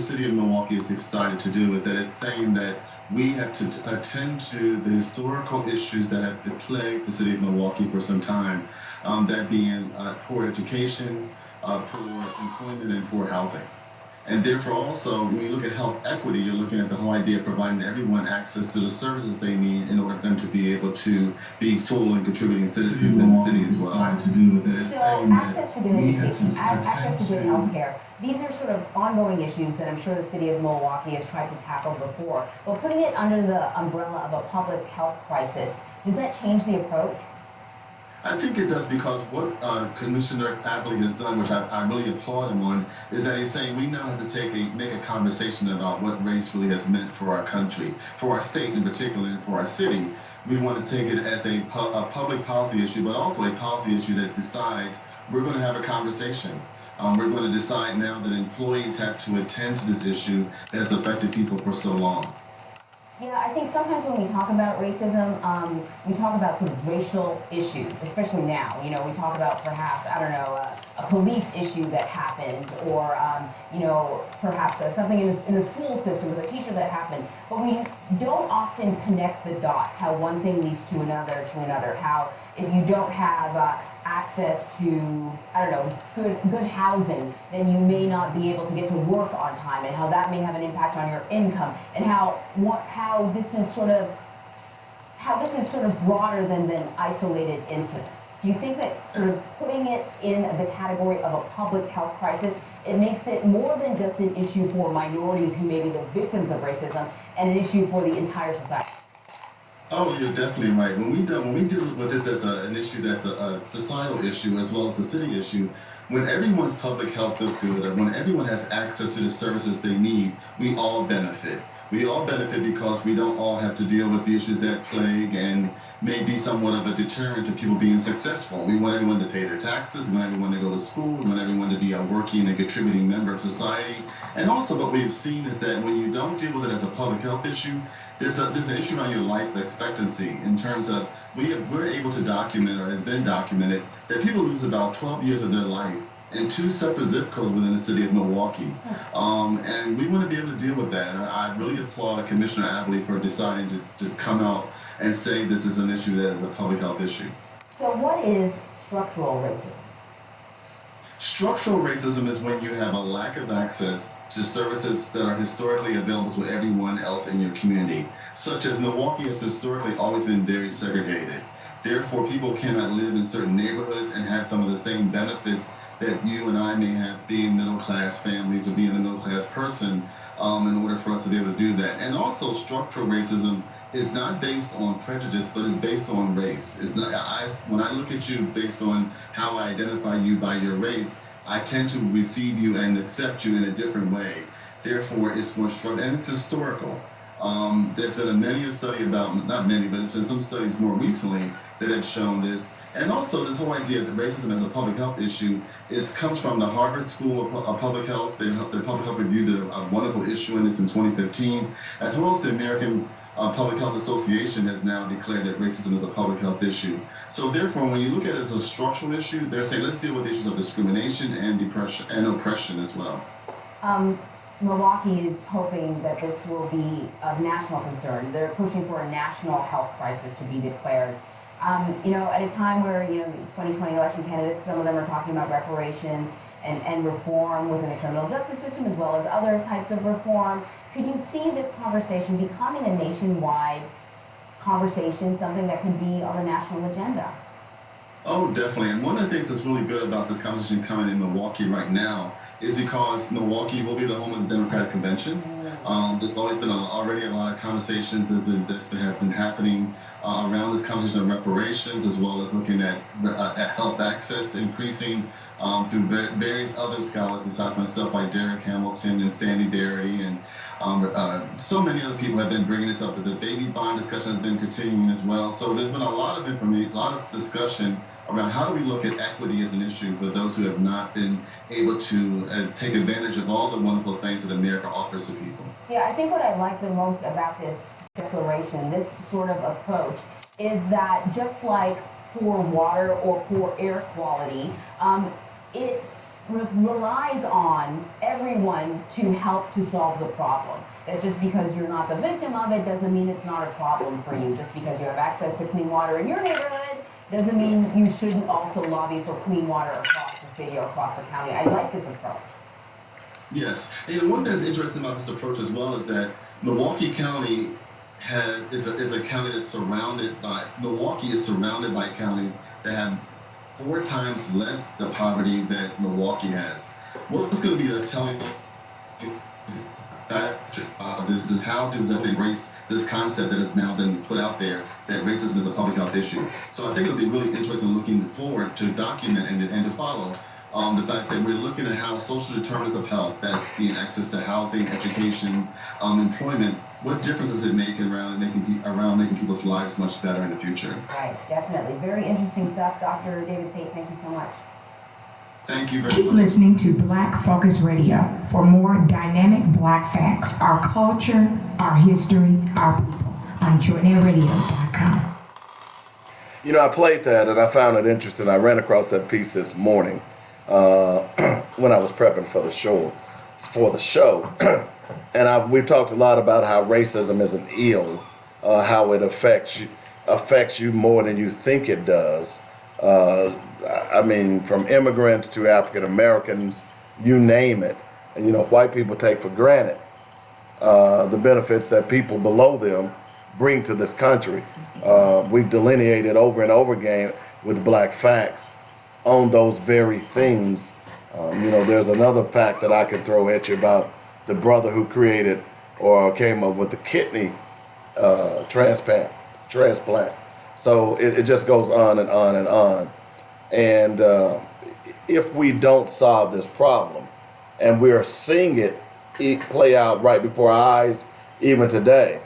city of Milwaukee has decided to do is that it's saying that we have to attend to the historical issues that have plagued the city of Milwaukee for some time, that being poor education, poor employment, and poor housing. And therefore also, when you look at health equity, you're looking at the whole idea of providing everyone access to the services they need in order for them to be able to be full and contributing citizens in the city as well. So access to good education, access to good health care, these are sort of ongoing issues that I'm sure the city of Milwaukee has tried to tackle before. But putting it under the umbrella of a public health crisis, does that change the approach? I think it does, because what Commissioner Abley has done, which I really applaud him on, is that he's saying we now have to make a conversation about what race really has meant for our country, for our state in particular, and for our city. We want to take it as a public policy issue, but also a policy issue that decides we're going to have a conversation. We're going to decide now that employees have to attend to this issue that has affected people for so long. Yeah, I think sometimes when we talk about racism, we talk about sort of racial issues, especially now. You know, we talk about perhaps, I don't know, a police issue that happened, or, you know, perhaps something in the school system with a teacher that happened. But we don't often connect the dots, how one thing leads to another, how if you don't have access to, I don't know, good housing, then you may not be able to get to work on time, and how that may have an impact on your income, and how this is sort of broader than isolated incidents. Do you think that sort of putting it in the category of a public health crisis, it makes it more than just an issue for minorities who may be the victims of racism, and an issue for the entire society? Oh, you're definitely right. When we deal with this as an issue that's a societal issue as well as a city issue, when everyone's public health is good, or when everyone has access to the services they need, we all benefit. We all benefit because we don't all have to deal with the issues that plague and may be somewhat of a deterrent to people being successful. We want everyone to pay their taxes, we want everyone to go to school, we want everyone to be a working and contributing member of society. And also what we've seen is that when you don't deal with it as a public health issue, there's an issue around your life expectancy, in terms of we're able to document, or has been documented, that people lose about 12 years of their life in 2 separate zip codes within the city of Milwaukee. And we want to be able to deal with that. And I really applaud Commissioner Abley for deciding to come out and say this is an issue that is a public health issue. So what is structural racism? Structural racism is when you have a lack of access to services that are historically available to everyone else in your community, such as Milwaukee has historically always been very segregated. Therefore, people cannot live in certain neighborhoods and have some of the same benefits that you and I may have being middle-class families or being a middle-class person, in order for us to be able to do that. And also, structural racism is not based on prejudice, but is based on race. It's not, when I look at you based on how I identify you by your race, I tend to receive you and accept you in a different way. Therefore, it's more structural, and it's historical. There's been many a study about, not many, but there's been some studies more recently that have shown this. And also, this whole idea that racism as a public health issue comes from the Harvard School of Public Health. Their Public Health Review did a wonderful issue in this in 2015, as well as the American Public Health Association has now declared that racism is a public health issue. So therefore, when you look at it as a structural issue, they're saying let's deal with issues of discrimination and depression and oppression as well. Milwaukee is hoping that this will be of national concern. They're pushing for a national health crisis to be declared. You know, at a time where, you know, 2020 election candidates, some of them are talking about reparations and reform within the criminal justice system, as well as other types of reform. Could you see this conversation becoming a nationwide conversation, something that could be on the national agenda? Oh, definitely. And one of the things that's really good about this conversation coming in Milwaukee right now is because Milwaukee will be the home of the Democratic Convention. There's always been already a lot of conversations that have been happening around this conversation of reparations, as well as looking at health access increasing through various other scholars besides myself, like Derek Hamilton and Sandy Darity, and so many other people have been bringing this up. But the baby bond discussion has been continuing as well. So there's been a lot of information, a lot of discussion around how do we look at equity as an issue for those who have not been able to take advantage of all the wonderful things that America offers to people. Yeah, I think what I like the most about this declaration, this sort of approach, is that just like poor water or poor air quality, it relies on everyone to help to solve the problem. That just because you're not the victim of it doesn't mean it's not a problem for you. Just because you have access to clean water in your neighborhood doesn't mean you shouldn't also lobby for clean water across the city or across the county. I like this approach. Yes, and one thing that's interesting about this approach as well is that Milwaukee County is a county that's surrounded by counties that have 4 times less the poverty that Milwaukee has. What's going to be the telling factor of this is how to embrace this concept that has now been put out there that racism is a public health issue. So I think it'll be really interesting looking forward to document and to follow the fact that we're looking at how social determinants of health, that being access to housing, education, employment, what difference does it make around making people's lives much better in the future? Right, definitely. Very interesting stuff. Dr. David Pate, thank you so much. Thank you very Keep much. listening to Black Focus Radio for more dynamic Black facts, our culture, our history, our people on JoynetRadio.com. You know, I played that and I found it interesting. I ran across that piece this morning when I was prepping for the show. And we've talked a lot about how racism is an ill, how it affects you more than you think it does. I mean, from immigrants to African Americans, you name it. And, you know, white people take for granted the benefits that people below them bring to this country. We've delineated over and over again with black facts on those very things. You know, there's another fact that I could throw at you about the brother who created or came up with the kidney transplant. So it just goes on and on and on. And if we don't solve this problem, and we're seeing it play out right before our eyes even today,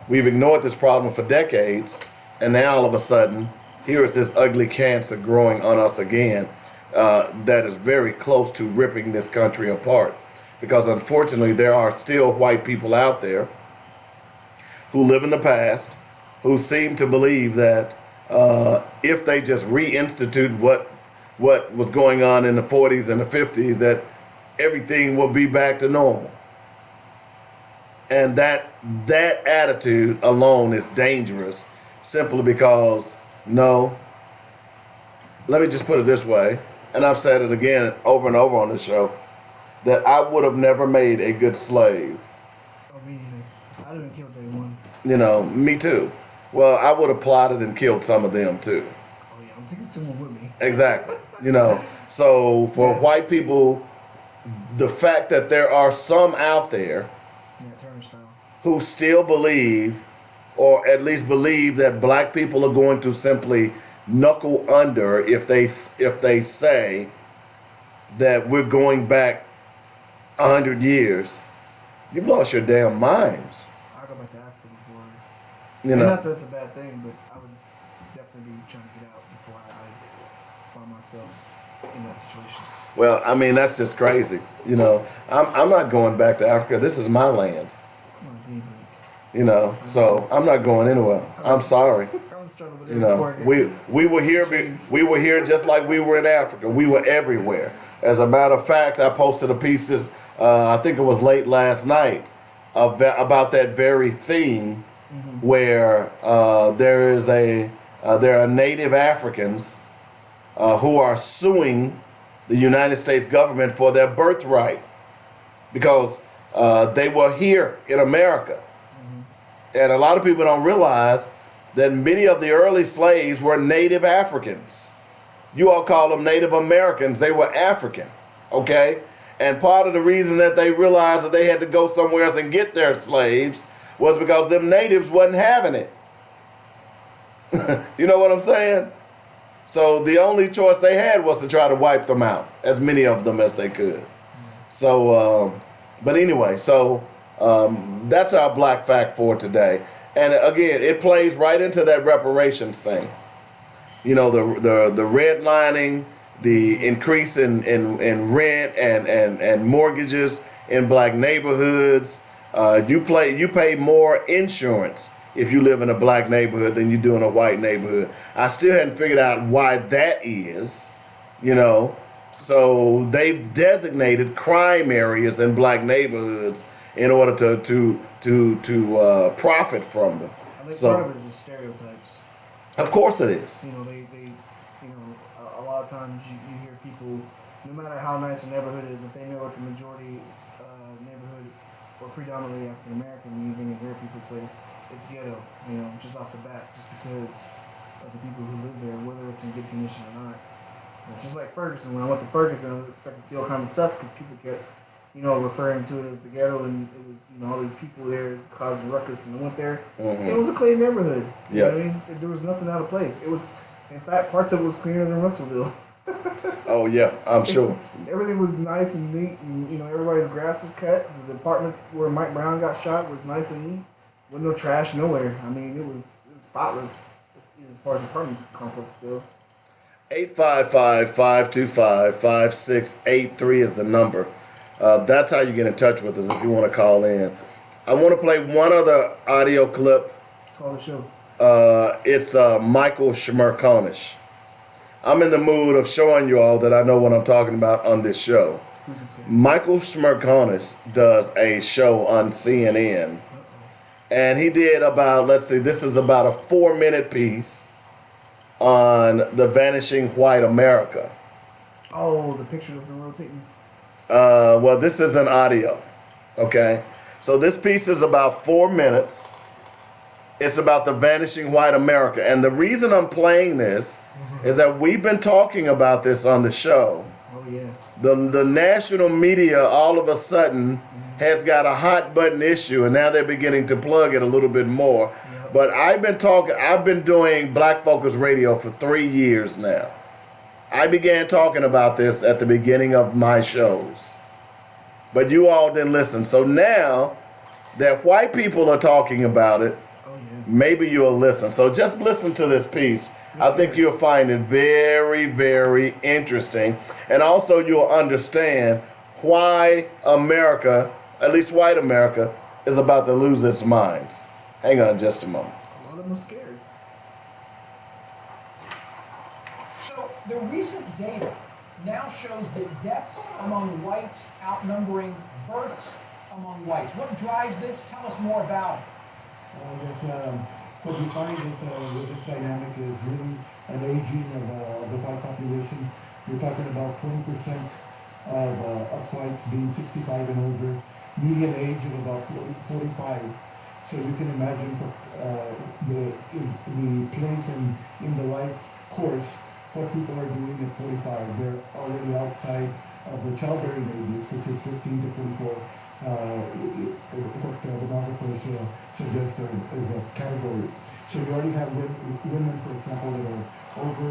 we've ignored this problem for decades, and now all of a sudden, here is this ugly cancer growing on us again that is very close to ripping this country apart. Because unfortunately, there are still white people out there who live in the past, who seem to believe that if they just reinstitute what was going on in the 40s and the 50s, that everything will be back to normal. And that attitude alone is dangerous, simply because, no, let me just put it this way, and I've said it again over and over on the show, that I would have never made a good slave. Oh, me neither. I didn't kill day one. You know, me too. Well, I would have plotted and killed some of them too. Oh yeah, I'm taking someone with me. Exactly. You know, so for white people, the fact that there are some out there who still believe, or at least believe, that black people are going to simply knuckle under if they say that we're going back 100 years, you've lost your damn minds. I'll go back to Africa before. You know, not that it's a bad thing, but I would definitely be trying to get out before I find myself in that situation. well, I mean, that's just crazy. You know, I'm not going back to Africa. This is my land. You know, so I'm not going anywhere. I'm sorry. You know, we were here just like we were in Africa. We were everywhere. As a matter of fact, I posted a piece I think it was late last night, about that very thing, where there are Native Africans who are suing the United States government for their birthright because they were here in America. And a lot of people don't realize that many of the early slaves were Native Africans. You all call them Native Americans. They were African, okay? And part of the reason that they realized that they had to go somewhere else and get their slaves was because them natives wasn't having it. You know what I'm saying? So the only choice they had was to try to wipe them out, as many of them as they could. So, but anyway, so that's our black fact for today. And again, it plays right into that reparations thing. You know, the redlining, the increase in rent and mortgages in black neighborhoods. You pay more insurance if you live in a black neighborhood than you do in a white neighborhood. I still hadn't figured out why that is, you know. So they've designated crime areas in black neighborhoods in order to profit from them. I think So, part of it is the stereotypes. of course it is. You know, a lot of times you hear people, no matter how nice a neighborhood is, if they know it's a majority neighborhood or predominantly African American, you even hear people say it's ghetto, you know, just off the bat, just because of the people who live there, whether it's in good condition or not. It's just like Ferguson. When I went to Ferguson, I was expecting to see all kinds of stuff because people kept, you know, referring to it as the ghetto, and it was, you know, all these people there causing ruckus. And I went there. It was a clean neighborhood. You know what I mean? There was nothing out of place. It was, in fact, parts of it was cleaner than Russellville. Oh yeah, I'm sure. Everything was nice and neat, and you know, everybody's grass was cut. The apartments where Mike Brown got shot was nice and neat, with no trash nowhere. I mean, it was spotless as far as the apartment complex goes. 855-525-5683 is the number. That's how you get in touch with us if you want to call in. I want to play one other audio clip. Call the show. It's Michael Smerconish. I'm in the mood of showing you all that I know what I'm talking about on this show. Michael Smerconish does a show on CNN. And he did about, let's see, this is about a 4-minute piece on the vanishing white America. Oh, the picture has been rotating. Well, this is an audio, okay? So this piece is about 4 minutes. It's about the vanishing white America. And the reason I'm playing this is that we've been talking about this on the show. Oh, yeah. The national media all of a sudden has got a hot button issue, and now they're beginning to plug it a little bit more. Yep. But I've been doing Black Focus Radio for 3 years now. I began talking about this at the beginning of my shows, but you all didn't listen. So now that white people are talking about it, maybe you'll listen. So just listen to this piece. I think you'll find it very, very interesting. And also you'll understand why America, at least white America, is about to lose its minds. Hang on just a moment. A lot of them are scared. So the recent data now shows that deaths among whites outnumbering births among whites. What drives this? Tell us more about it. What we find is with this dynamic is really an aging of the white population. We're talking about 20% of whites being 65 and older, median age of about 45. So you can imagine the place in the life course what people are doing at 45. They're already outside of the childbearing ages, which is 15 to 44. What demographers suggest is a category. So you already have women, for example, that are over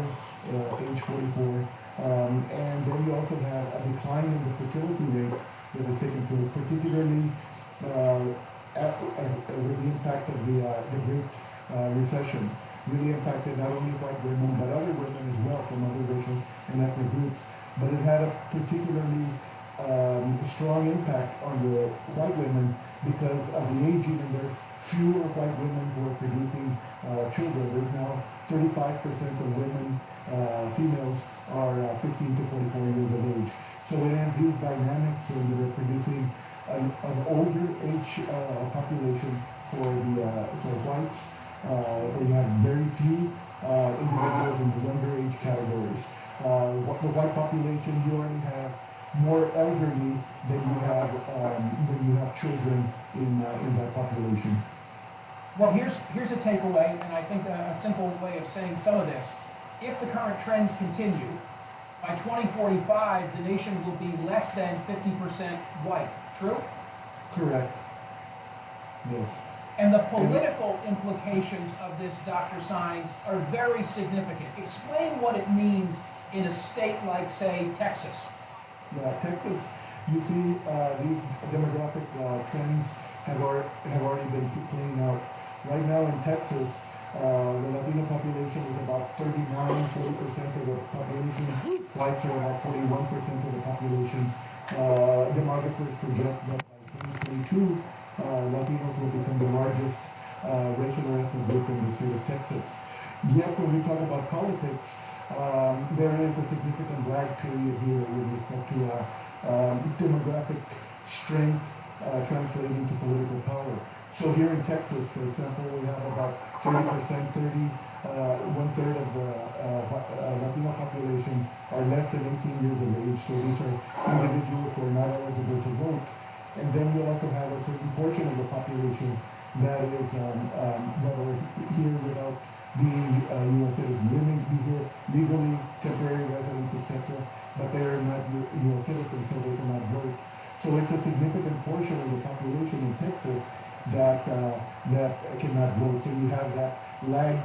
age 44, and then you also have a decline in the fertility rate that has taken place, particularly with the impact of the Great Recession. Really impacted not only white women, but other women as well from other racial and ethnic groups. But it had a particularly strong impact on the white women because of the aging, and there's fewer white women who are producing children. There's now 35% of women, females, are 15 to 44 years of age. So it has these dynamics that are producing an older age population for whites, where you have very few individuals in the younger age categories. The white population, you already have more elderly than you have children in that population. Well, here's a takeaway, and I think a simple way of saying some of this. If the current trends continue, by 2045, the nation will be less than 50% white. True? Correct. Yes. And the political implications of this, Dr. Sines, are very significant. Explain what it means in a state like, say, Texas. Yeah, Texas, you see these demographic trends have already been playing out. Right now in Texas, the Latino population is about 39-40% of the population. Whites are about 41% of the population. Demographers project that by 2022, Latinos will become the largest racial or ethnic group in the state of Texas. Yet when we talk about politics, there is a significant lag period here with respect to demographic strength translating to political power. So here in Texas, for example, we have about 30%, one-third of the Latino population are less than 18 years of age. So these are individuals who are not eligible to vote. And then you also have a certain portion of the population that is that are here without being U.S. citizens. They may be here legally, temporary residents, etc., but they are not U.S. citizens, so they cannot vote. So it's a significant portion of the population in Texas that cannot vote. So you have that lag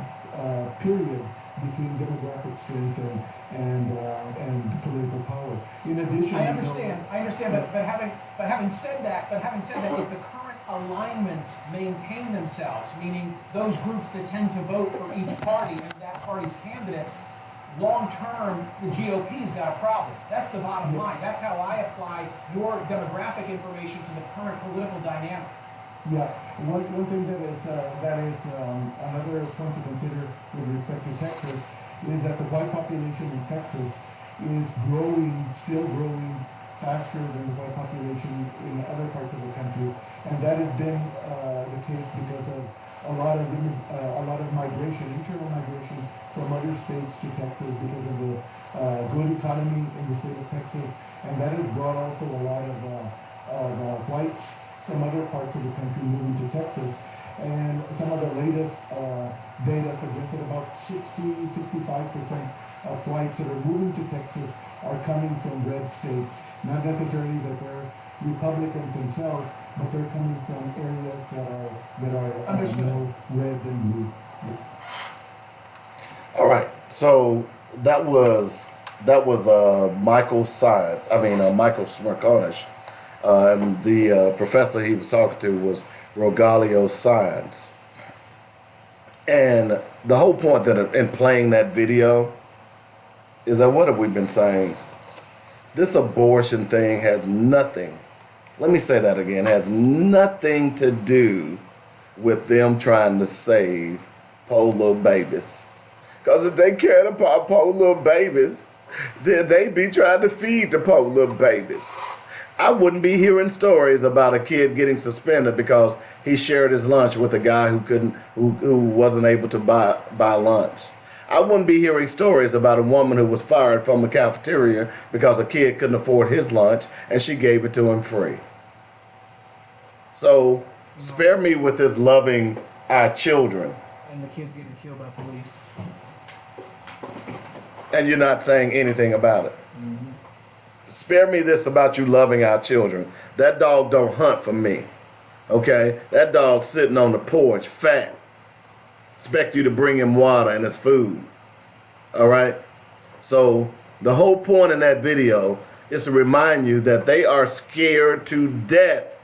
period between demographic strength and political power. In addition, I understand, but having said that, if the current alignments maintain themselves, meaning those groups that tend to vote for each party and that party's candidates, long term, the GOP's got a problem. That's the bottom line. That's how I apply your demographic information to the current political dynamic. Yeah, one thing that is another point to consider with respect to Texas is that the white population in Texas is still growing faster than the white population in other parts of the country, and that has been the case because of a lot of migration, internal migration from other states to Texas because of the good economy in the state of Texas, and that has brought also a lot of whites from other parts of the country moving to Texas. And some of the latest data suggests that about 65% of whites that are moving to Texas are coming from red states. Not necessarily that they're Republicans themselves, but they're coming from areas that are more red than blue. All right. So that was Michael Smerconish. And the professor he was talking to was Rogelio Science. And the whole point that in playing that video is that what have we been saying? This abortion thing has nothing, let me say that again, has nothing to do with them trying to save poor little babies. Because if they cared about poor little babies, then they'd be trying to feed the poor little babies. I wouldn't be hearing stories about a kid getting suspended because he shared his lunch with a guy who wasn't able to buy lunch. I wouldn't be hearing stories about a woman who was fired from the cafeteria because a kid couldn't afford his lunch and she gave it to him free. So spare me with this loving our children. And the kids getting killed by police. And you're not saying anything about it. Mm-hmm. Spare me this about you loving our children. That dog don't hunt for me. Okay? That dog sitting on the porch, fat. Expect you to bring him water and his food. All right? So the whole point in that video is to remind you that they are scared to death.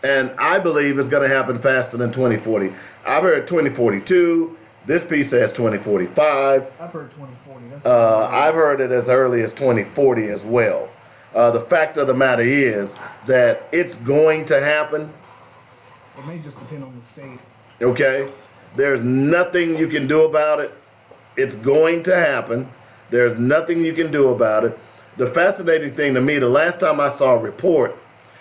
And I believe it's going to happen faster than 2040. I've heard 2042. This piece says 2045. I've heard 2040. I've heard it as early as 2040 as well. The fact of the matter is that it's going to happen. It may just depend on the state. Okay? There's nothing you can do about it. It's going to happen. There's nothing you can do about it. The fascinating thing to me, the last time I saw a report,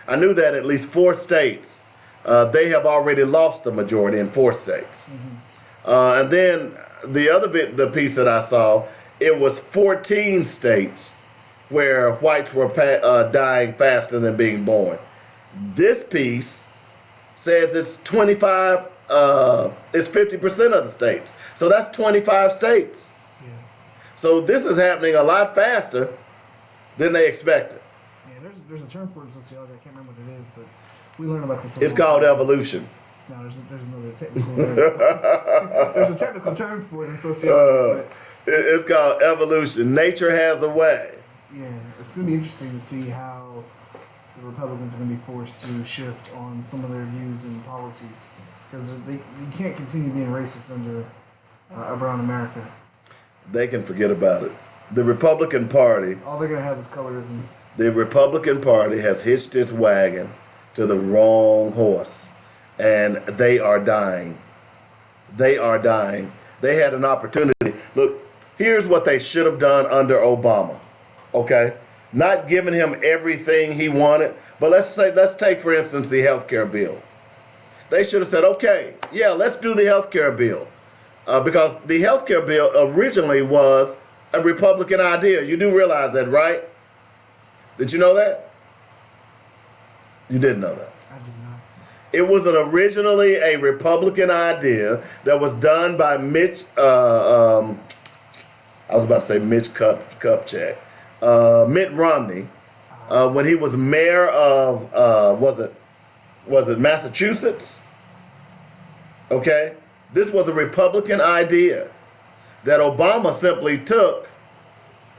I knew that at least 4 states, they have already lost the majority in 4 states. Mm-hmm. And then the piece that I saw, it was 14 states where whites were dying faster than being born. This piece says it's 25, it's 50% of the states. So that's 25 states. Yeah. So this is happening a lot faster than they expected. Yeah, there's a term for it in sociology. I can't remember what it is, but we learned about this. It's called evolution. No, there's another technical term. There's a technical term for it in sociology. It's called evolution. Nature has a way. Yeah, it's going to be interesting to see how the Republicans are going to be forced to shift on some of their views and policies. Because you can't continue being racist under a brown America. They can forget about it. The Republican Party... All they're going to have is colorism. The Republican Party has hitched its wagon to the wrong horse. and they are dying. They are dying. They had an opportunity. Look, here's what they should have done under Obama. Okay? Not giving him everything he wanted, but let's take, for instance, the health care bill. They should have said, okay, yeah, let's do the health care bill. Because the health care bill originally was a Republican idea. You do realize that, right? Did you know that? You didn't know that. I did not. It was originally a Republican idea that was done by Mitch, I was about to say Mitch Kupchak, Mitt Romney, when he was mayor of, was it Massachusetts? Okay? This was a Republican idea that Obama simply took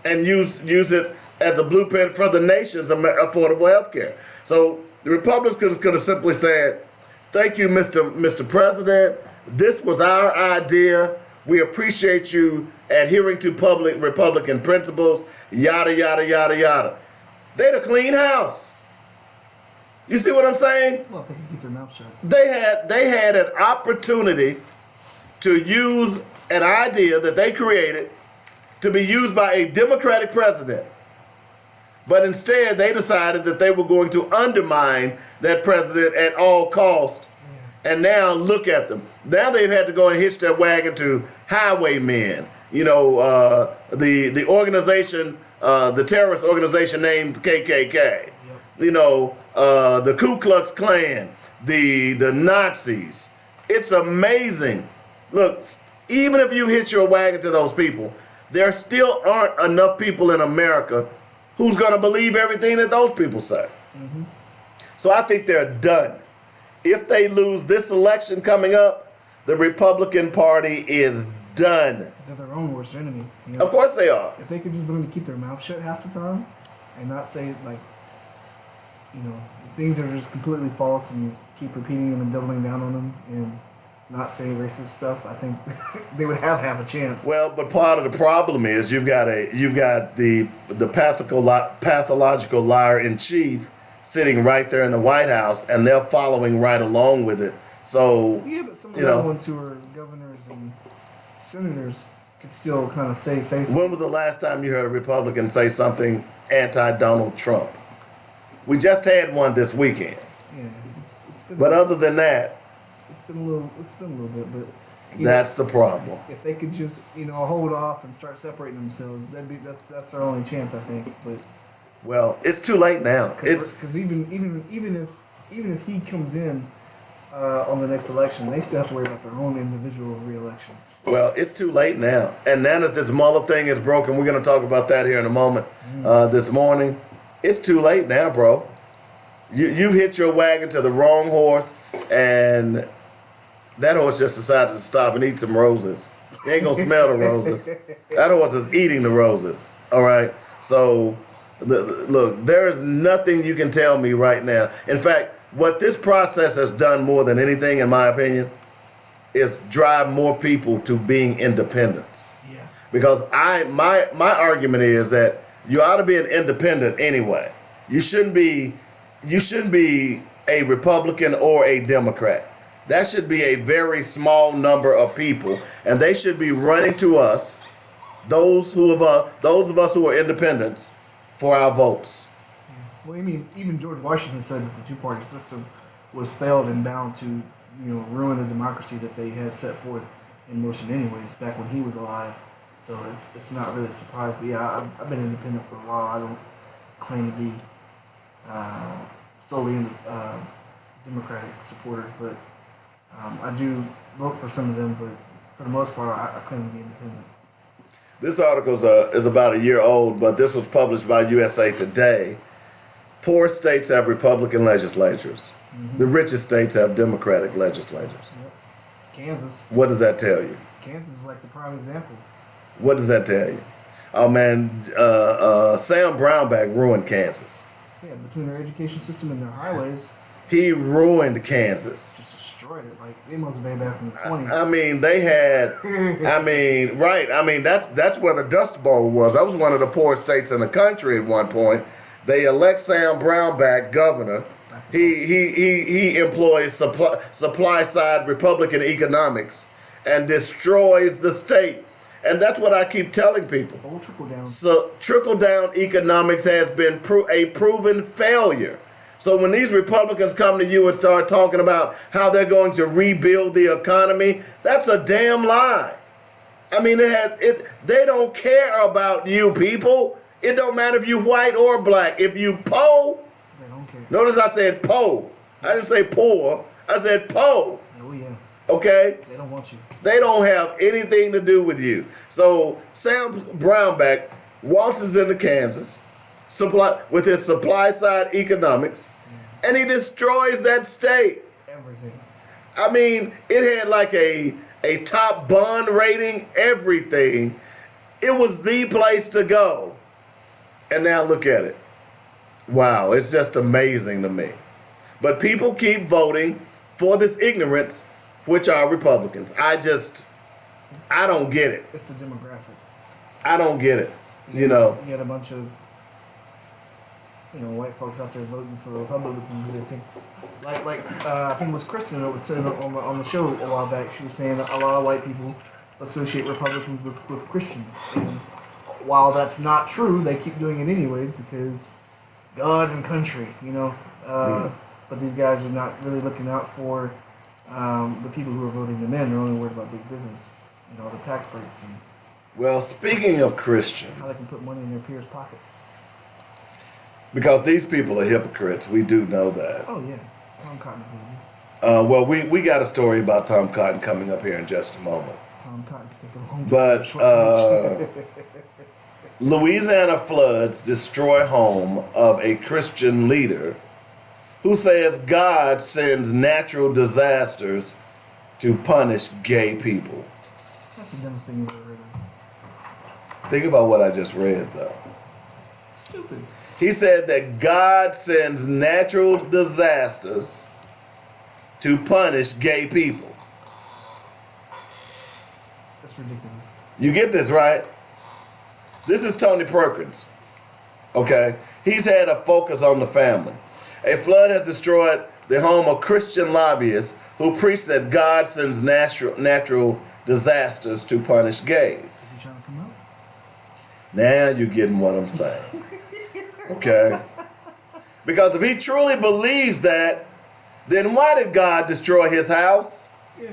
and used it as a blueprint for the nation's affordable health care. So the Republicans could have simply said, thank you, Mr. President. This was our idea. We appreciate you adhering to public Republican principles, yada, yada, yada, yada. They had a clean house. You see what I'm saying? Well, if they can keep their mouth shut. They had an opportunity to use an idea that they created to be used by a Democratic president. But instead, they decided that they were going to undermine that president at all cost. And now look at them. Now they've had to go and hitch their wagon to highwaymen. You know, the organization, the terrorist organization named KKK. Yep. You know, the Ku Klux Klan, the Nazis. It's amazing. Look, even if you hitch your wagon to those people, there still aren't enough people in America who's going to believe everything that those people say. Mm-hmm. So I think they're done. If they lose this election coming up, the Republican Party is done. They're their own worst enemy. You know? Of course they are. If they could just learn to keep their mouth shut half the time and not say, like, you know, things are just completely false and keep repeating them and doubling down on them and not say racist stuff, I think they would have a chance. Well, but part of the problem is you've got the pathological liar in chief sitting right there in the White House, and they're following right along with it. So yeah, but some of the other ones who are governors and senators could still kind of save face. When was the last time you heard a Republican say something anti-Donald Trump? We just had one this weekend. Yeah, it's been. But other than that, it's been a little bit. But that's the problem. If they could just hold off and start separating themselves, that's their only chance, I think. But well, it's too late now. It's because even if he comes in on the next election, they still have to worry about their own individual re-elections. Well, it's too late now. And now that this Mueller thing is broken, we're going to talk about that here in a moment. This morning, it's too late now, bro. You hit your wagon to the wrong horse, and that horse just decided to stop and eat some roses. You ain't gonna smell the roses. That horse is eating the roses. All right. So, look, there is nothing you can tell me right now. In fact, what this process has done more than anything, in my opinion, is drive more people to being independents. Yeah. Because my argument is that you ought to be an independent anyway. You shouldn't be a Republican or a Democrat. That should be a very small number of people, and they should be running to us, those of us who are independents, for our votes. Well, I mean, even George Washington said that the two-party system was failed and bound to, ruin the democracy that they had set forth in motion anyways, back when he was alive. So it's not really a surprise. But yeah, I've been independent for a while. I don't claim to be solely a Democratic supporter, but I do vote for some of them. But for the most part, I claim to be independent. This article is about a year old, but this was published by USA Today. Poor states have Republican legislatures. Mm-hmm. The richest states have Democratic legislatures. Yep. Kansas. What does that tell you? Kansas is like the prime example. What does that tell you? Oh, man, Sam Brownback ruined Kansas. Yeah, between their education system and their highways. He ruined Kansas. Just destroyed it. Like, they must have been back from the 20s. I mean, they had, right. I mean, that's where the Dust Bowl was. That was one of the poorest states in the country at one point. They elect Sam Brownback governor. He employs supply side Republican economics and destroys the state. And that's what I keep telling people. Oh, trickle down. So trickle down economics has been a proven failure. So when these Republicans come to you and start talking about how they're going to rebuild the economy, that's a damn lie. I mean, they don't care about you people. It don't matter if you white or black. If you poor, They don't care. notice I said poor. I didn't say poor. I said poor. Oh yeah. Okay? They don't want you. They don't have anything to do with you. So Sam Brownback waltzes into Kansas with his supply side economics, and he destroys that state. Everything. I mean, it had like a top bond rating, everything. It was the place to go. And now look at it. Wow, it's just amazing to me. But people keep voting for this ignorance, which are Republicans. I don't get it. It's the demographic. I don't get it. You know. You had a bunch of white folks out there voting for Republicans who they think, I think it was Kristen that was saying on the show a while back. She was saying that a lot of white people associate Republicans with Christians, and while that's not true, they keep doing it anyways because God and country, But these guys are not really looking out for the people who are voting them in. They're only worried about big business, the tax breaks and Well, speaking of Christian, how they can put money in their peers' pockets. because these people are hypocrites, we do know that. Oh yeah, Tom Cotton. Baby. Well, we got a story about Tom Cotton coming up here in just a moment. Tom Cotton can take a long But Louisiana floods destroy home of a Christian leader who says God sends natural disasters to punish gay people. That's the dumbest thing you've ever heard of. Think about what I just read, though. Stupid. He said that God sends natural disasters to punish gay people. That's ridiculous. You get this, right? This is Tony Perkins. Okay? He's had a focus on the family. A flood has destroyed the home of Christian lobbyists who preach that God sends natural disasters to punish gays. Is he trying to come out? Now you're getting what I'm saying. Okay? Because if he truly believes that, then why did God destroy his house? Yeah.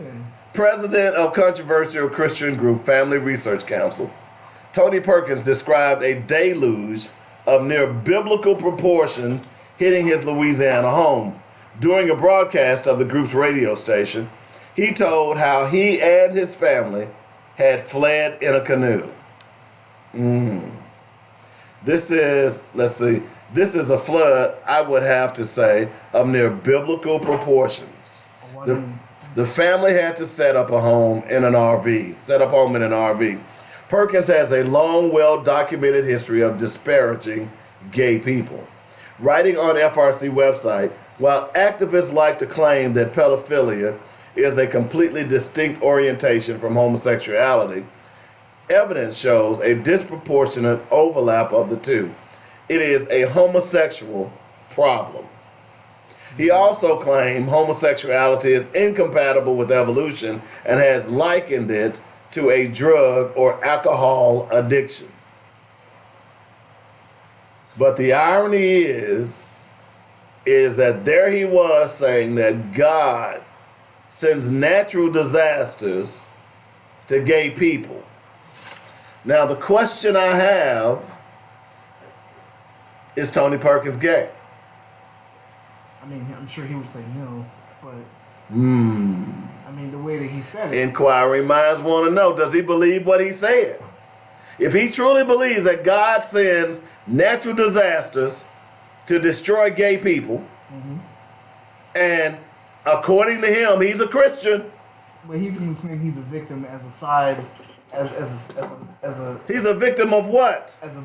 President of controversial Christian group Family Research Council, Tony Perkins described a deluge of near biblical proportions hitting his Louisiana home. During a broadcast of the group's radio station, he told how he and his family had fled in a canoe. This is a flood, I would have to say, of near biblical proportions. The family had to set up home in an RV. Perkins has a long, well-documented history of disparaging gay people. Writing on FRC website, while activists like to claim that pedophilia is a completely distinct orientation from homosexuality, evidence shows a disproportionate overlap of the two. It is a homosexual problem. He also claimed homosexuality is incompatible with evolution and has likened it to a drug or alcohol addiction. But the irony is that there he was saying that God sends natural disasters to gay people. Now the question I have is Tony Perkins gay? I mean, I'm sure he would say no, but I mean, the way that he said it. Inquiring minds want to know, does he believe what he said? If he truly believes that God sends natural disasters to destroy gay people, and according to him, he's a Christian. But he's going to claim he's a victim as a side, as a He's a victim of what? as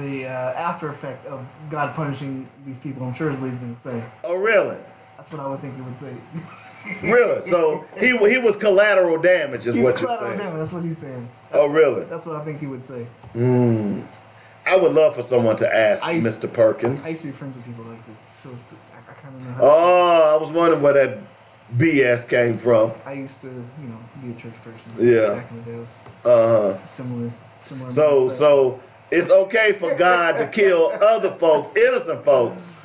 a after effect of God punishing these people. I'm sure is what he's going to say. Oh, really? That's what I would think he would say. Really? So he was collateral damage, is He's what you're collateral saying? damage, that's what he's saying. Oh, really? That's what I think he would say. I would love for someone to ask I used- Mr. Perkins. I used to be friends with people like this, so I kind of know how. Oh, I was wondering where that BS came from. I used to, be a church person. Yeah. Back in the days. Similar. So it's okay for God to kill other folks, innocent folks,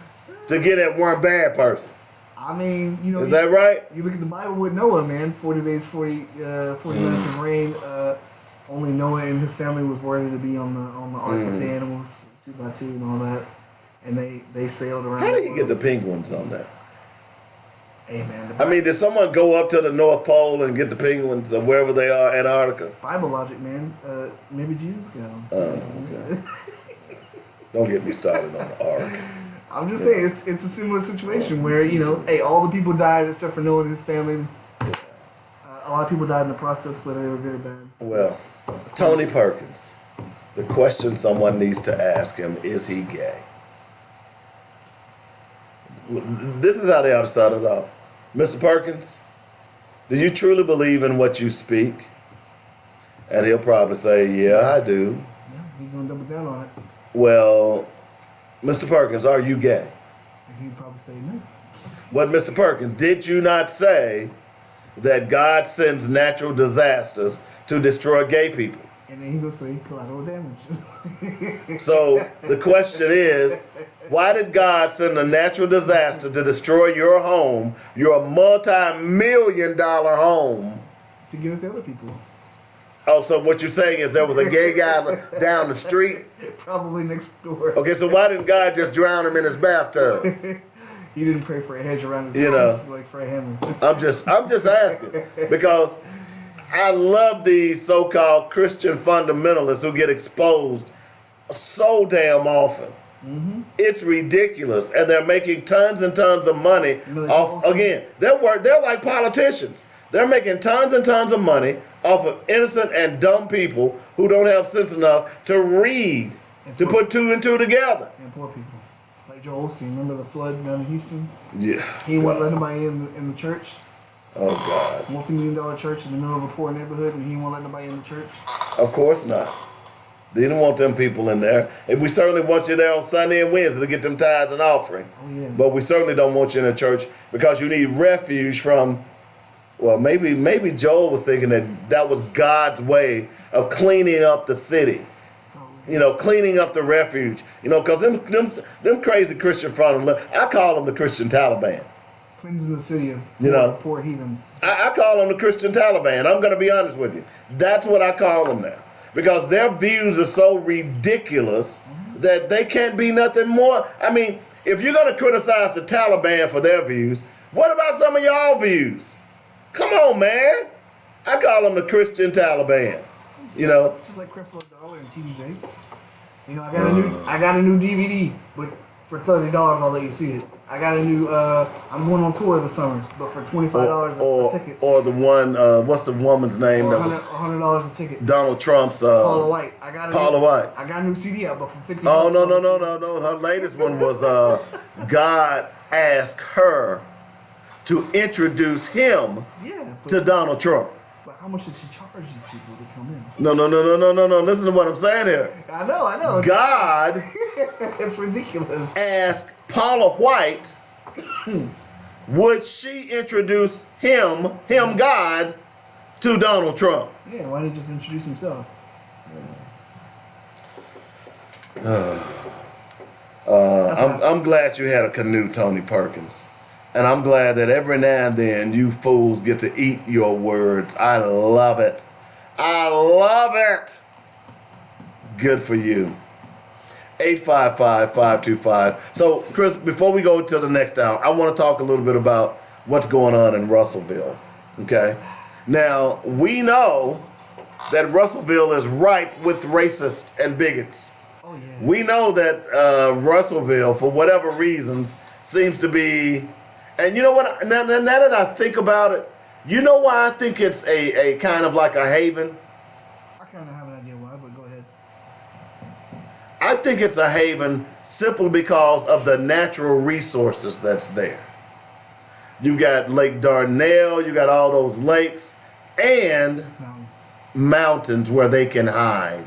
to get at one bad person. I mean, Is that right? You look at the Bible with Noah, man. 40 days, 40 nights of rain. Only Noah and his family was worthy to be on the ark with the animals, 2 by 2 and all that. And they sailed around. How did you get the penguins on that? Hey, man. I mean, did someone go up to the North Pole and get the penguins or wherever they are, Antarctica? Bible logic, man. Maybe Jesus got them. Okay. Don't get me started on the ark. I'm just saying, it's a similar situation where, hey, all the people died except for Noah and his family. A lot of people died in the process, whether they were good or bad. Well, Tony Perkins, the question someone needs to ask him, is he gay? This is how they ought to start it off. Mr. Perkins, do you truly believe in what you speak? And he'll probably say, yeah, I do. Yeah, he's going to double down on it. Well, Mr. Perkins, are you gay? And he'd probably say no. What, Mr. Perkins, did you not say that God sends natural disasters to destroy gay people? And then he's going to say collateral damage. So the question is, why did God send a natural disaster to destroy your home, your multi-million-dollar home? To give it to other people. Oh, so what you're saying is there was a gay guy down the street? Probably next door. Okay, so why didn't God just drown him in his bathtub? He didn't pray for a hedge around his You house know. like Fred Hammond. I'm just asking because I love these so-called Christian fundamentalists who get exposed so damn often. Mm-hmm. It's ridiculous, and they're making tons and tons of money off. Again, they're like politicians. They're making tons and tons of money off of innocent and dumb people who don't have sense enough to read, to put 2 and 2 together. And poor people. Like Joel Osteen, remember the flood down in Houston? Yeah. He wouldn't let nobody in the church. Oh, God. Multi-million-dollar church in the middle of a poor neighborhood, and he won't let nobody in the church. Of course not. They didn't want them people in there. And we certainly want you there on Sunday and Wednesday to get them tithes and offering. Oh, yeah. But we certainly don't want you in the church because you need refuge from, well, maybe Joel was thinking that was God's way of cleaning up the city. Cleaning up the refuge. Because them crazy Christian fundamentalists, I call them the Christian Taliban. Cleansing the city of poor heathens. I call them the Christian Taliban. I'm going to be honest with you. That's what I call them now. Because their views are so ridiculous that they can't be nothing more. I mean, if you're going to criticize the Taliban for their views, what about some of y'all views? Come on, man. I call them the Christian Taliban. Just like Creflo Dollar and T.D. Jakes. I got a new DVD, but for $30 I'll let you see it. I got a new. I'm going on tour this summer, but for $25 a ticket. Or the one. What's the woman's name? Or $100 a ticket. Donald Trump's. Paula White. Paula White. I got a new CD out, but for $50. Oh no! Her latest one was God asked her to introduce him to Donald Trump. But how much did she charge these people to come in? No. Listen to what I'm saying here. I know. God. It's ridiculous. Asked Paula White, would she introduce him God, to Donald Trump? Yeah, why didn't he just introduce himself? I'm glad you had a canoe, Tony Perkins. And I'm glad that every now and then you fools get to eat your words. I love it. Good for you. 855-525. So, Chris, before we go to the next hour, I want to talk a little bit about what's going on in Russellville. Okay? Now, we know that Russellville is ripe with racists and bigots. Oh, yeah. We know that Russellville, for whatever reasons, seems to be... And you know what? Now that I think about it, you know why I think it's a kind of like a haven? I kind of have an idea why, but go ahead. I think it's a haven simply because of the natural resources that's there. You got Lake Dardanelle, you got all those lakes, and mountains where they can hide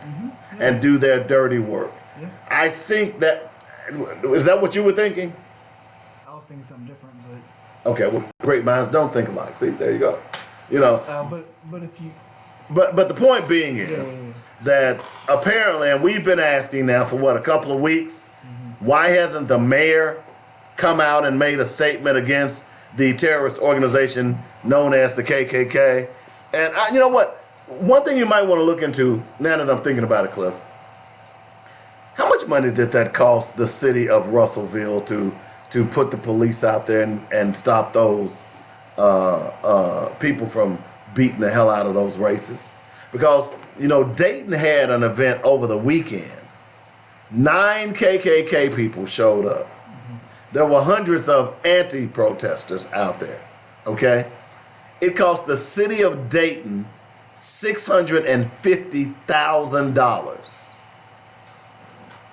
and do their dirty work. Yeah. I think that... Is that what you were thinking? I was thinking something different, but. Okay, well, great minds don't think alike. See, there you go. You know. But if you. But the point being is that apparently, and we've been asking now for what, a couple of weeks, why hasn't the mayor come out and made a statement against the terrorist organization known as the KKK? And you know what? One thing you might want to look into now that I'm thinking about it, Cliff. How much money did that cost the city of Russellville to put the police out there and stop those people from beating the hell out of those racists? Because, you know, Dayton had an event over the weekend. 9 KKK people showed up. There were hundreds of anti-protesters out there, okay? It cost the city of Dayton $650,000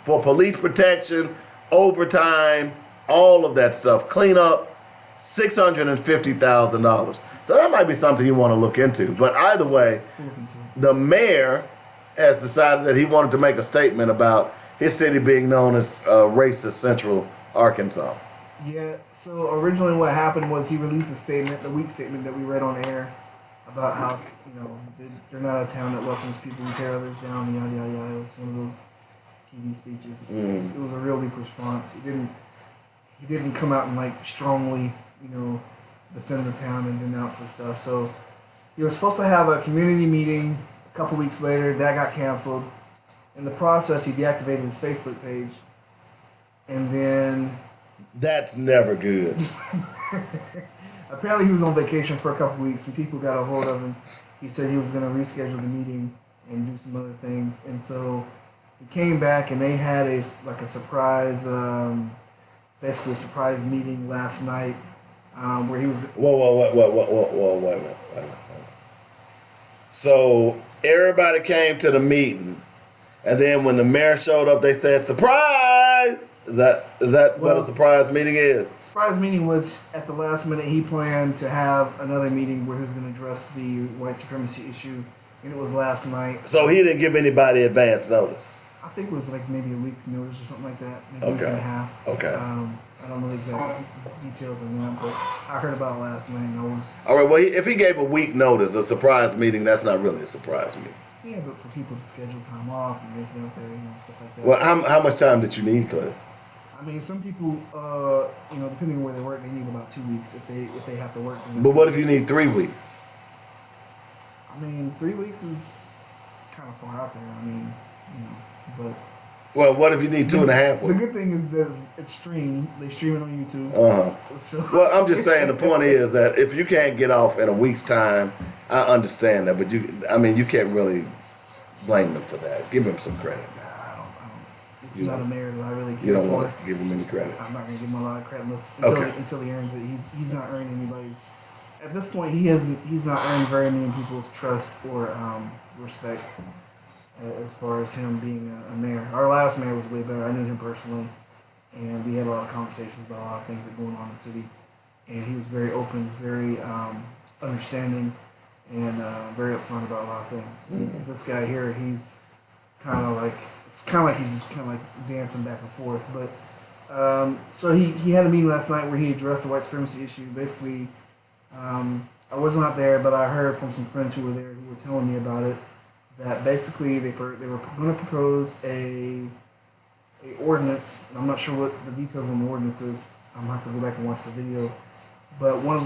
for police protection, overtime, all of that stuff. Cleanup, $650,000. So that might be something you want to look into. But either way, the mayor has decided that he wanted to make a statement about his city being known as racist Central Arkansas. Yeah, so originally what happened was he released a statement, the weak statement that we read on air, about how, you know, they're not a town that welcomes people who tear others down, yada, yada, yada. It was one of those TV speeches. It was a real weak response. He didn't come out and, like, strongly, you know, defend the town and denounce the stuff. So he was supposed to have a community meeting a couple weeks later. That got canceled. In the process, he deactivated his Facebook page. And then... That's never good. Apparently he was on vacation for a couple weeks and people got a hold of him. He said he was going to reschedule the meeting and do some other things. And so he came back and they had a surprise, basically a surprise meeting last night where he was... Whoa, wait a minute. So everybody came to the meeting, and then when the mayor showed up, they said, surprise! Is that what a surprise meeting is? Surprise meeting was at the last minute. He planned to have another meeting where he was going to address the white supremacy issue, and it was last night. So he didn't give anybody advance notice? I think it was like maybe a week notice or something like that, maybe a week and a half. Okay. I don't know the exact details on that, but I heard about it last night and I was... All right, well, if he gave a week notice, a surprise meeting, that's not really a surprise meeting. Yeah, but for people to schedule time off and make it out there, you know, stuff like that. Well, how much time did you need, Cliff? I mean, some people, you know, depending on where they work, they need about 2 weeks if they have to work. But what if you need 3 weeks? I mean, 3 weeks is kind of far out there. I mean, you know, but... Well, what if you need 2.5 weeks? The good thing is that it's streamed. They stream it on YouTube. So. Well, I'm just saying the point is that if you can't get off in a week's time, I understand that, but you can't really blame them for that. Give him some credit. I don't. It's not a mayor that I really care for. You don't want to give him any credit. I'm not going to give him a lot of credit until he earns it. He's not earning anybody's. At this point, he's not earned very many people's trust or respect. As far as him being a mayor. Our last mayor was way better. I knew him personally, and we had a lot of conversations about a lot of things that going on in the city. And he was very open, very understanding, and very upfront about a lot of things. This guy here, he's kind of like he's just kind of like dancing back and forth. But so he had a meeting last night where he addressed the white supremacy issue. Basically, I was not there, but I heard from some friends who were there who were telling me about it. That basically they were going to propose a ordinance. I'm not sure what the details on the ordinance is. I'm gonna have to go back and watch the video. But one of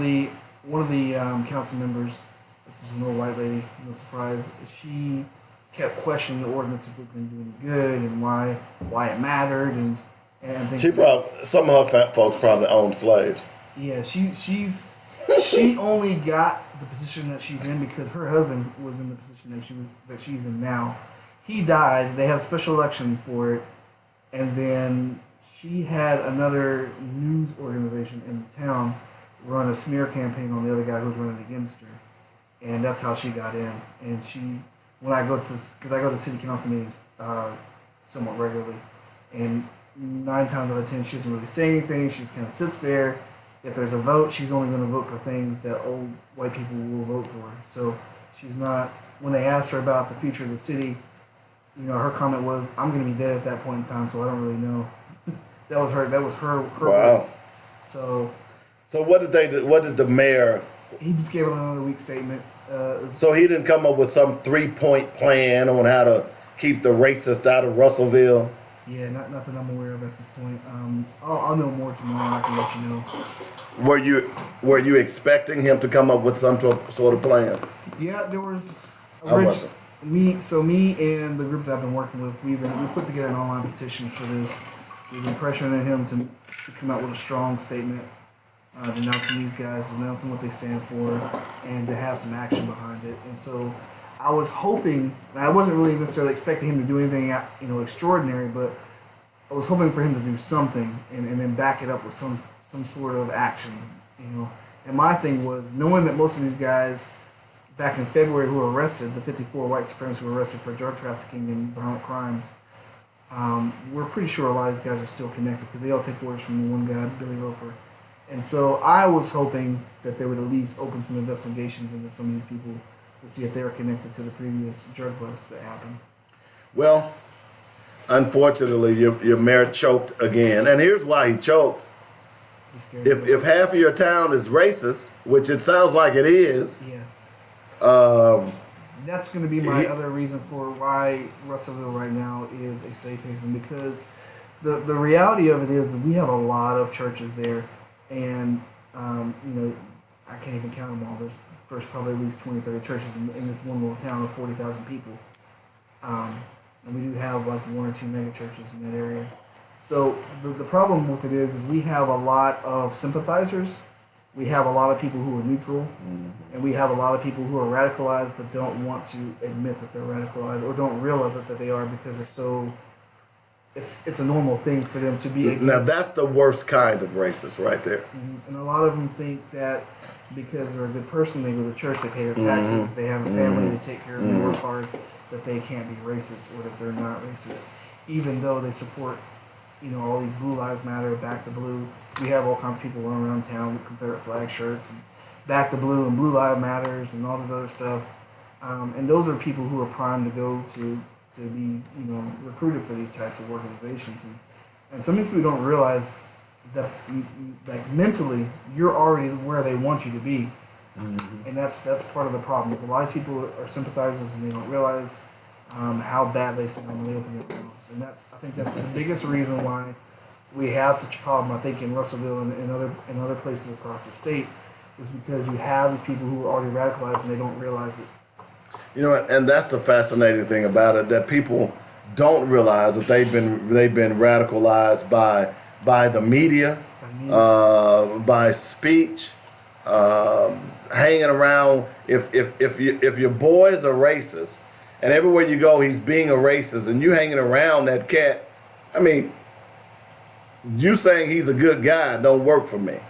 the council members, which is an old white lady, no surprise, she kept questioning the ordinance if it was going to do any good and why it mattered and things. Some of her folks probably owned slaves. Yeah, she only got the position that she's in because her husband was in the position that she's in now. He died. They had a special election for it, and then she had another news organization in the town run a smear campaign on the other guy who was running against her, and that's how she got in. And when I go to city council meetings somewhat regularly, and 9 times out of 10 she doesn't really say anything. She just kind of sits there. If there's a vote, she's only going to vote for things that old white people will vote for. So she's not. When they asked her about the future of the city, you know, her comment was, "I'm going to be dead at that point in time, so I don't really know." That was her. Wow. Words. So what did they do? What did the mayor? he just gave another weak statement. So he didn't come up with some 3-point plan on how to keep the racist out of Russellville. Yeah, not that I'm aware of at this point. I'll know more tomorrow. I can let you know. Were you expecting him to come up with some sort of plan? Yeah, there was. I wasn't. Me and the group that I've been working with, we put together an online petition for this. We've been pressuring him to come out with a strong statement, denouncing these guys, denouncing what they stand for, and to have some action behind it. And so I was hoping, and I wasn't really necessarily expecting him to do anything, extraordinary, but I was hoping for him to do something and then back it up with some sort of action, And my thing was, knowing that most of these guys back in February who were arrested, the 54 white supremacists who were arrested for drug trafficking and violent crimes, we're pretty sure a lot of these guys are still connected because they all take orders from the one guy, Billy Roper. And so I was hoping that they would at least open some investigations into some of these people to see if they were connected to the previous drug busts that happened. Well, unfortunately, your mayor choked again. And here's why he choked. If half of your town is racist, which it sounds like it is, that's going to be my other reason for why Russellville right now is a safe haven, because the reality of it is that we have a lot of churches there, and I can't even count them all. There's probably at least 20, 30 churches in this one little town of 40,000 people, and we do have like 1 or 2 mega churches in that area. So the problem with it is we have a lot of sympathizers. We have a lot of people who are neutral, and we have a lot of people who are radicalized but don't want to admit that they're radicalized or don't realize that they are because they're so. It's a normal thing for them to be against. Now that's the worst kind of racist right there. And a lot of them think that because they're a good person, they go to church, they pay their taxes, they have a family, they take care of them, work hard, that they can't be racist or that they're not racist, even though they support, all these Blue Lives Matter, Back the Blue. We have all kinds of people running around town with Confederate flag shirts and Back the Blue and Blue Lives Matters and all this other stuff. And those are people who are primed to go to be, recruited for these types of organizations. And some of these people don't realize that, like, mentally, you're already where they want you to be. And that's part of the problem. A lot of people are sympathizers and they don't realize how bad they sound when they open their mouths. And I think that's the biggest reason why we have such a problem, I think, in Russellville and in other places across the state, is because you have these people who are already radicalized and they don't realize it. And that's the fascinating thing about it, that people don't realize that they've been radicalized by the media, by speech, hanging around. If your boy is a racist, and everywhere you go he's being a racist, and you hanging around that cat, I mean, you saying he's a good guy don't work for me.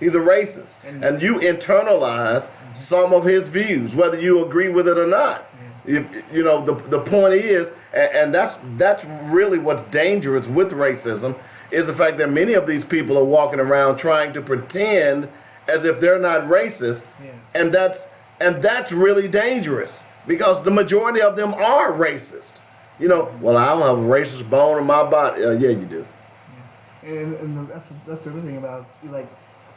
He's a racist, and you internalize some of his views, whether you agree with it or not. The point is, and that's really what's dangerous with racism, is the fact that many of these people are walking around trying to pretend as if they're not racist, and that's really dangerous because the majority of them are racist. Well, I don't have a racist bone in my body. Yeah, you do. And that's the other thing about it. Like,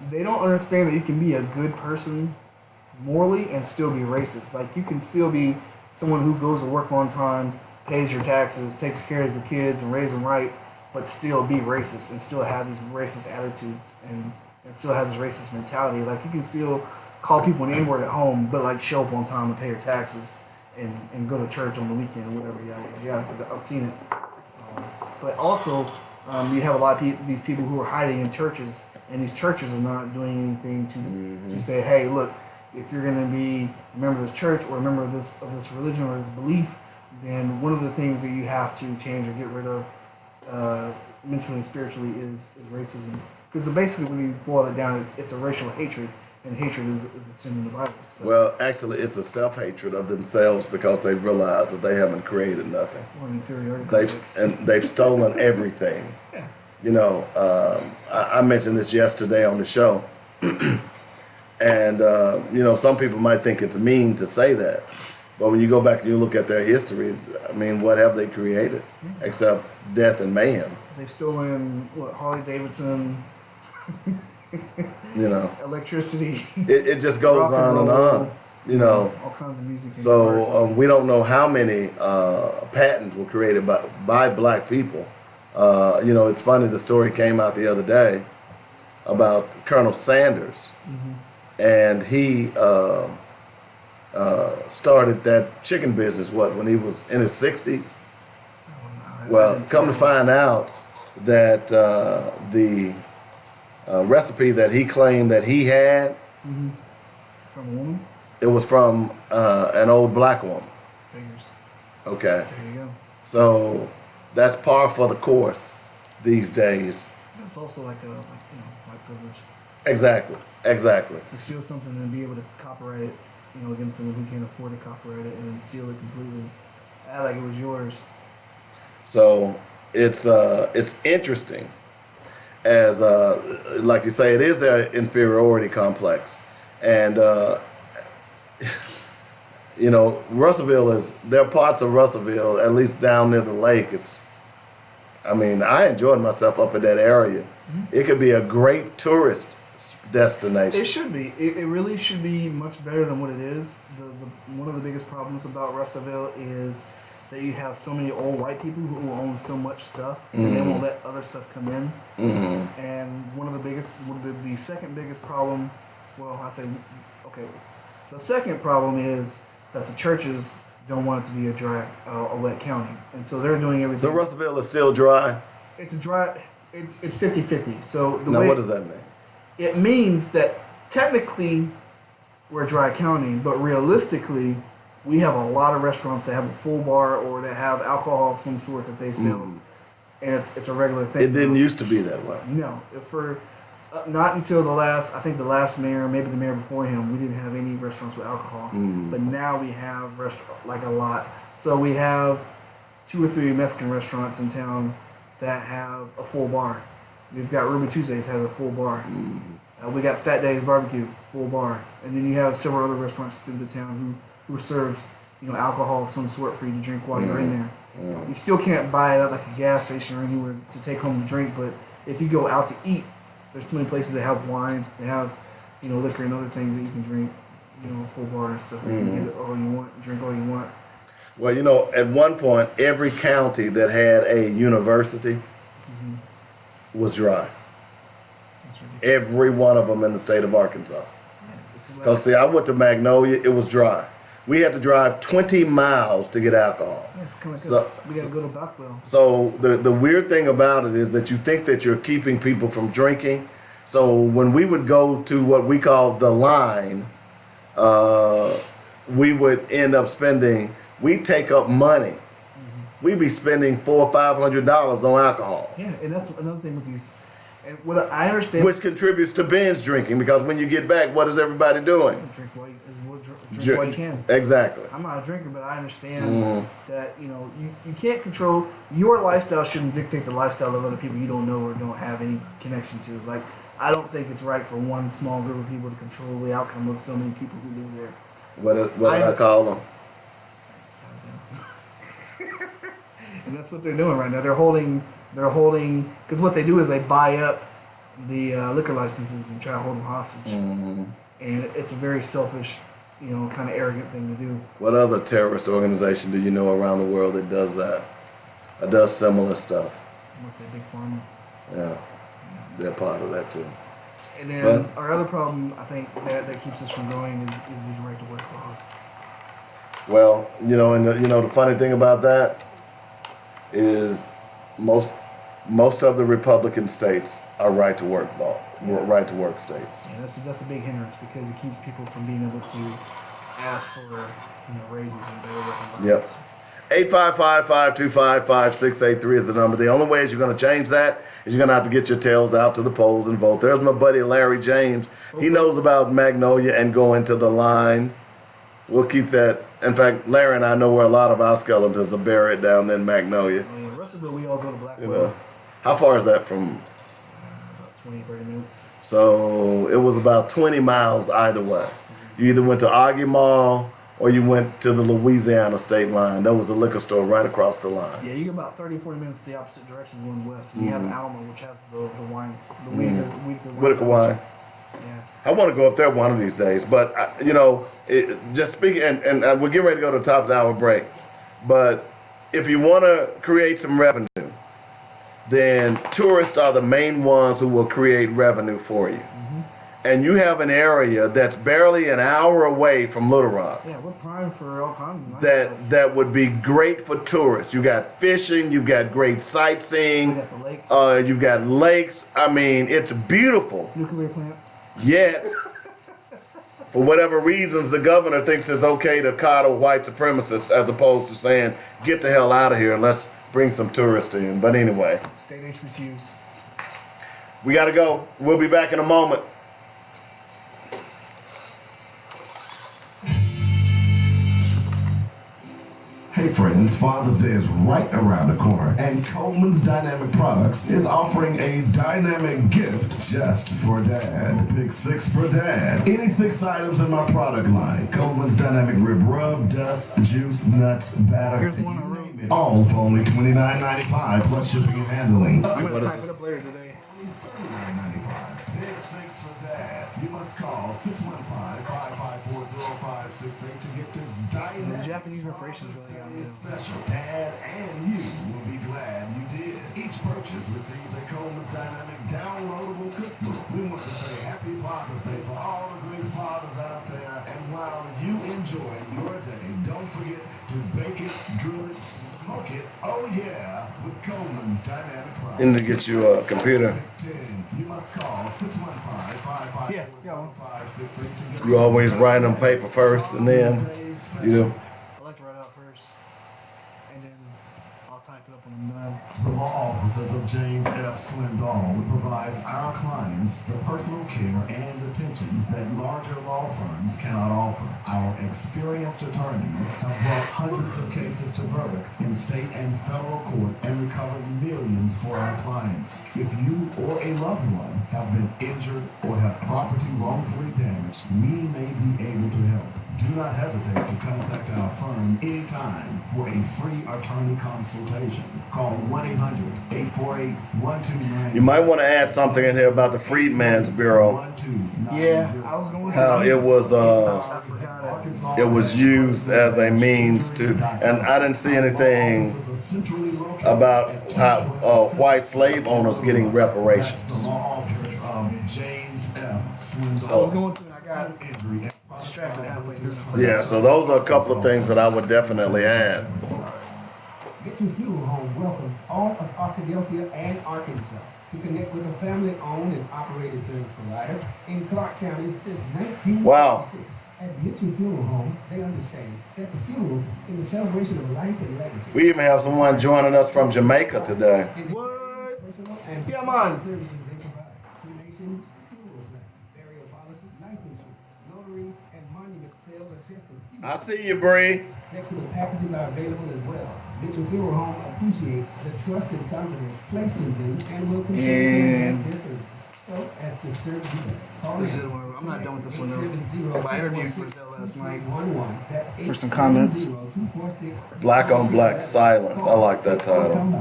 they don't understand that you can be a good person morally and still be racist. Like, you can still be someone who goes to work on time, pays your taxes, takes care of your kids, and raise them right, but still be racist and still have these racist attitudes and still have this racist mentality. Like, you can still call people an N-word at home, but like show up on time and pay your taxes and go to church on the weekend or whatever. Yeah, because I've seen it. But also, you have a lot of these people who are hiding in churches, and these churches are not doing anything to say, hey, look, if you're going to be a member of this church or a member of this religion or this belief, then one of the things that you have to change or get rid of mentally and spiritually is racism. Because basically, when you boil it down, it's a racial hatred, and hatred is a sin in the Bible. So. Well, actually, it's a self-hatred of themselves because they realize that they haven't created nothing. They've stolen everything. Yeah. I mentioned this yesterday on the show, and some people might think it's mean to say that, but when you go back and you look at their history, I mean, what have they created except death and mayhem? They've stolen Harley Davidson. You know, electricity. it just goes Rock and on and roll. on. You know, all kinds of music. so we don't know how many patents were created by black people. You know, it's funny. The story came out the other day about Colonel Sanders, and he started that chicken business. When he was in his 60s. Well, come to find out that the recipe that he claimed that he had, from a woman. it was from an old black woman. Figures. Okay, There you go. so that's par for the course these days. It's also like white privilege. Exactly. To steal something and be able to copyright it, against someone who can't afford to copyright it and then steal it completely, act like it was yours. So it's interesting, as like you say, it is their inferiority complex, and Russellville there are parts of Russellville, at least down near the lake. I enjoyed myself up in that area. It could be a great tourist destination. It should be. It really should be much better than what it is. One of the biggest problems about Russellville is that you have so many old white people who own so much stuff, and they won't let other stuff come in. And the second biggest problem, the second problem is that the churches don't want it to be a wet county, and so they're doing everything. So Russellville is still dry? It's it's 50-50. So What does that mean? It means that technically we're a dry county, but realistically we have a lot of restaurants that have a full bar or that have alcohol of some sort that they sell, and it's a regular thing. It didn't used to be that way. No, not until the last mayor, maybe the mayor before him, we didn't have any restaurants with alcohol. But now we have a lot. So we have 2 or 3 Mexican restaurants in town that have a full bar. We've got Ruby Tuesdays has a full bar. We got Fat Days Barbecue, full bar, and then you have several other restaurants through the town who serves alcohol of some sort for you to drink while you're in there. You still can't buy it at like a gas station or anywhere to take home to drink, but if you go out to eat, there's plenty of places that have wine, they have liquor and other things that you can drink, full bar and stuff. You can get all you want, drink all you want. Well, at one point, every county that had a university was dry. Every one of them in the state of Arkansas. Because, I went to Magnolia, it was dry. We had to drive 20 miles to get alcohol. Yeah, it's kind of like we got to go to Buckwell. So the weird thing about it is that you think that you're keeping people from drinking. So when we would go to what we call the line, we would end up we'd take up money. We'd be spending $400 or $500 on alcohol. Yeah, and that's another thing with these. And what I understand, which contributes to binge drinking, because when you get back, what is everybody doing? Drink while you can. Exactly. I'm not a drinker, but I understand that you can't control your lifestyle. Shouldn't dictate the lifestyle of other people you don't know or don't have any connection to. Like, I don't think it's right for one small group of people to control the outcome of so many people who live there. What did I call them? And that's what they're doing right now. They're holding, because what they do is they buy up the liquor licenses and try to hold them hostage. And it's a very selfish, kind of arrogant thing to do. What other terrorist organization do you know around the world that does that? Or does similar stuff? I'm going to say Big Pharma. Yeah. They're part of that too. And then our other problem, I think, that keeps us from growing is these right to work laws. Well, the funny thing about that is most of the Republican states are right to work states. Yeah, that's a big hindrance because it keeps people from being able to ask for raises and better work environments. Yep. 855-525-5683 is the number. The only way you're going to change that is you're going to have to get your tails out to the polls and vote. There's my buddy Larry James. He knows about Magnolia and going to the line. We'll keep that. In fact, Larry and I know where a lot of our skeletons are buried down in Magnolia. Well, in Russellville, we all go to Blackwell. How far is that from? About 20, 30 minutes. So it was about 20 miles either way. You either went to Augie Mall or you went to the Louisiana state line. There was a liquor store right across the line. Yeah, you go about 30, 40 minutes the opposite direction going west. And you have Alma, which has the wine, the Whitaker wine. Yeah. I want to go up there one of these days, but just speaking, and we're getting ready to go to the top of the hour break. But if you want to create some revenue, then tourists are the main ones who will create revenue for you. And you have an area that's barely an hour away from Little Rock. Yeah, we're primed for all kinds of nice stuff. That would be great for tourists. You got fishing, you've got great sightseeing, We got the lake. you've got lakes. I mean, it's beautiful. Nuclear plant. Yet, for whatever reasons, the governor thinks it's okay to coddle white supremacists as opposed to saying, get the hell out of here and let's bring some tourists in. But anyway, State HBCUs. we got to go. We'll be back in a moment. Hey friends, Father's Day is right around the corner, and Coleman's Dynamic Products is offering a dynamic gift just for Dad. Pick 6 for Dad. Any 6 items in my product line. Coleman's Dynamic Rib Rub, Dust, Juice, Nuts, Batter. Here's one I wrote. All for only $29.95 plus shipping and handling. I'm going to type it up later today. $39.95. Pick 6 for Dad. You must call 615-554-0568 to get this dynamic. The Japanese reparations really got me. Special. Dad and you will be glad you did. Each purchase receives a Coleman's Dynamic downloadable cookbook. We want to say Happy Father's Day for all the great fathers out there. And while you enjoy your day, don't forget to bake it, grill it, smoke it. Oh yeah, with Coleman's Dynamic Products. And to get you a computer. You must call 615-554-0568 to get You always write on paper first, and then you. I like to write out first, and then I'll type it up when I'm done. The law offices of James F. Swindoll provides our clients the personal care and attention that larger law firms cannot offer. Our experienced attorneys have brought hundreds of cases to verdict in state and federal court and recovered millions for our clients. If you or a loved one have been injured or have property wrongfully damaged, we may be able to help. Do not hesitate to contact our firm anytime for a free attorney consultation. Call 1-800-848-1290. You might want to add something in here about the Freedmen's Bureau. Yeah, I was going to. How it was I forgot it. it was used as a means to, and I didn't see anything about how white slave owners getting reparations. James F. Swindoll. I was going to, and I got distracted halfway through. Yeah, so those are a couple of things that I would definitely add. Mitchell's Funeral Home welcomes all of Arkadelphia and Arkansas to connect with a family-owned and operated service provider in Clark County since 1966. Wow. At Mitchell Funeral Home, they understand that the funeral is a celebration of life and legacy. We even have someone joining us from Jamaica today. What? Personal and Yeah, man. services they provide. Cremations, funeral plans, burial policy, life insurance, notary, and monument sales are just a few. I see you, Bree. Flexible packaging are available as well. Mitchell Funeral Home appreciates the trust and confidence placed in them and will continue to enhance their services. So, as to serve you, This is one. I'm not done with this one though. I interviewed for Zell last night for some 870-246-2611. comments. Black on Black Silence. I like that title. Don't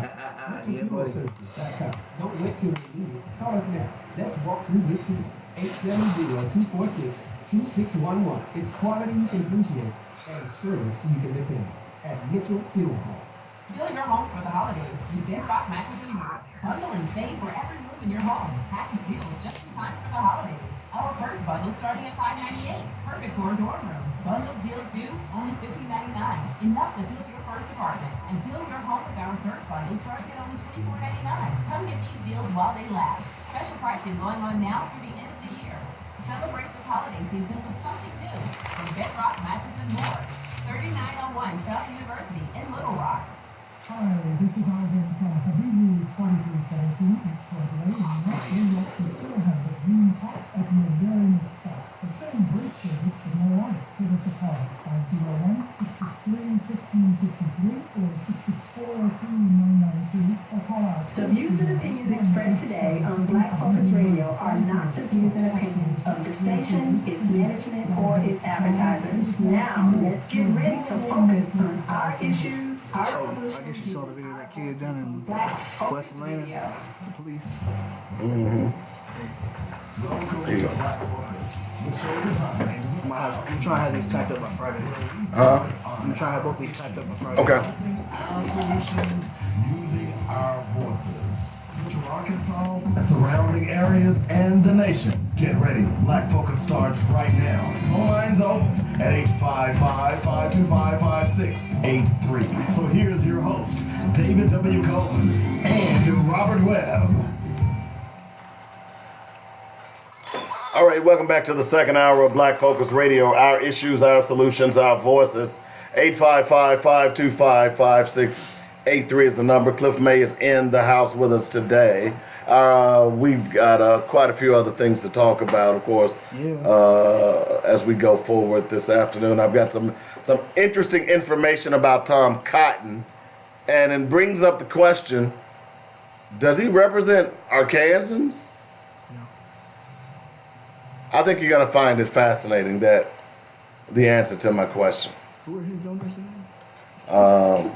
wait till we need it. Call us now. Let's walk through this today. 870-246-2611. It's quality you can appreciate and service you can depend on at Mitchell Funeral Home. Fill your home for the holidays with Bedrock Mattress and More. Bundle and save for every room in your home. Package deals just in time for the holidays. Our first bundle starting at $598. Perfect for a dorm room. Bundle deal 2, only $15.99. Enough to fill your first apartment. And fill your home with our third bundle starting at only $24.99. Come get these deals while they last. Special pricing going on now through the end of the year. Celebrate this holiday season with something new from Bedrock Mattress and More. 3901 South University in Little Rock. Hi, this is Ivan from Habibi's 4317 East Court Lane. In New York, we still have the green top at your very next stop. The same great service for more on it. Give us a call, 501-663-1553 or 664-3992 or call out. The views and opinions expressed today on Black Focus Radio are not the views and opinions of the station, its management, or its advertisers. Now, let's get ready to focus on our issues, our solutions. I guess you saw the video of that kid down in West Atlanta, the police. Mm-hmm. There you go. I'm trying to have these typed up by Friday. Huh? I'm trying to have both these typed up by Friday. Okay. Our solutions using our voices. Central Arkansas, surrounding areas, and the nation. Get ready. Black Focus starts right now. Phone lines open at 855-525-5683. So here's your host, David W. Coleman and Robert Webb. All right, welcome back to the second hour of Black Focus Radio. Our issues, our solutions, our voices. 855-525-5683 is the number. Cliff May is in the house with us today. We've got quite a few other things to talk about, of course, as we go forward this afternoon. I've got some interesting information about Tom Cotton, and it brings up the question, does he represent Arkansans? I think you're going to find it fascinating, that the answer to my question. Who are his donors again? Wow.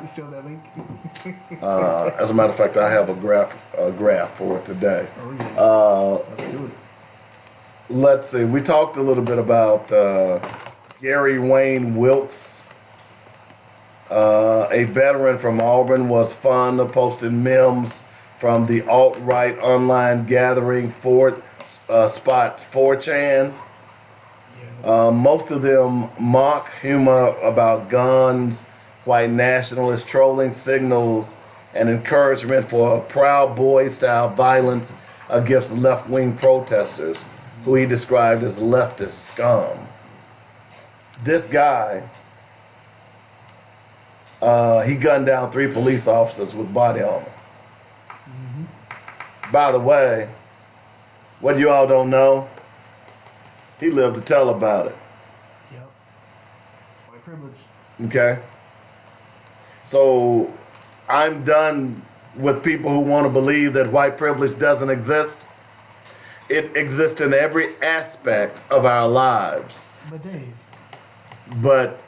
You still that link? As a matter of fact, I have a graph for it today. Let's do it. Let's see. We talked a little bit about Gary Wayne Wilkes. A veteran from Auburn was fun of posting memes from the alt-right online gathering spot 4chan. Most of them mock humor about guns, white nationalist trolling signals, and encouragement for Proud Boy-style violence against left-wing protesters, who he described as leftist scum. This guy, he gunned down 3 police officers with body armor. By the way, what you all don't know, he lived to tell about it. Yep. White privilege. Okay? So I'm done with people who want to believe that white privilege doesn't exist. It exists in every aspect of our lives. But Dave. But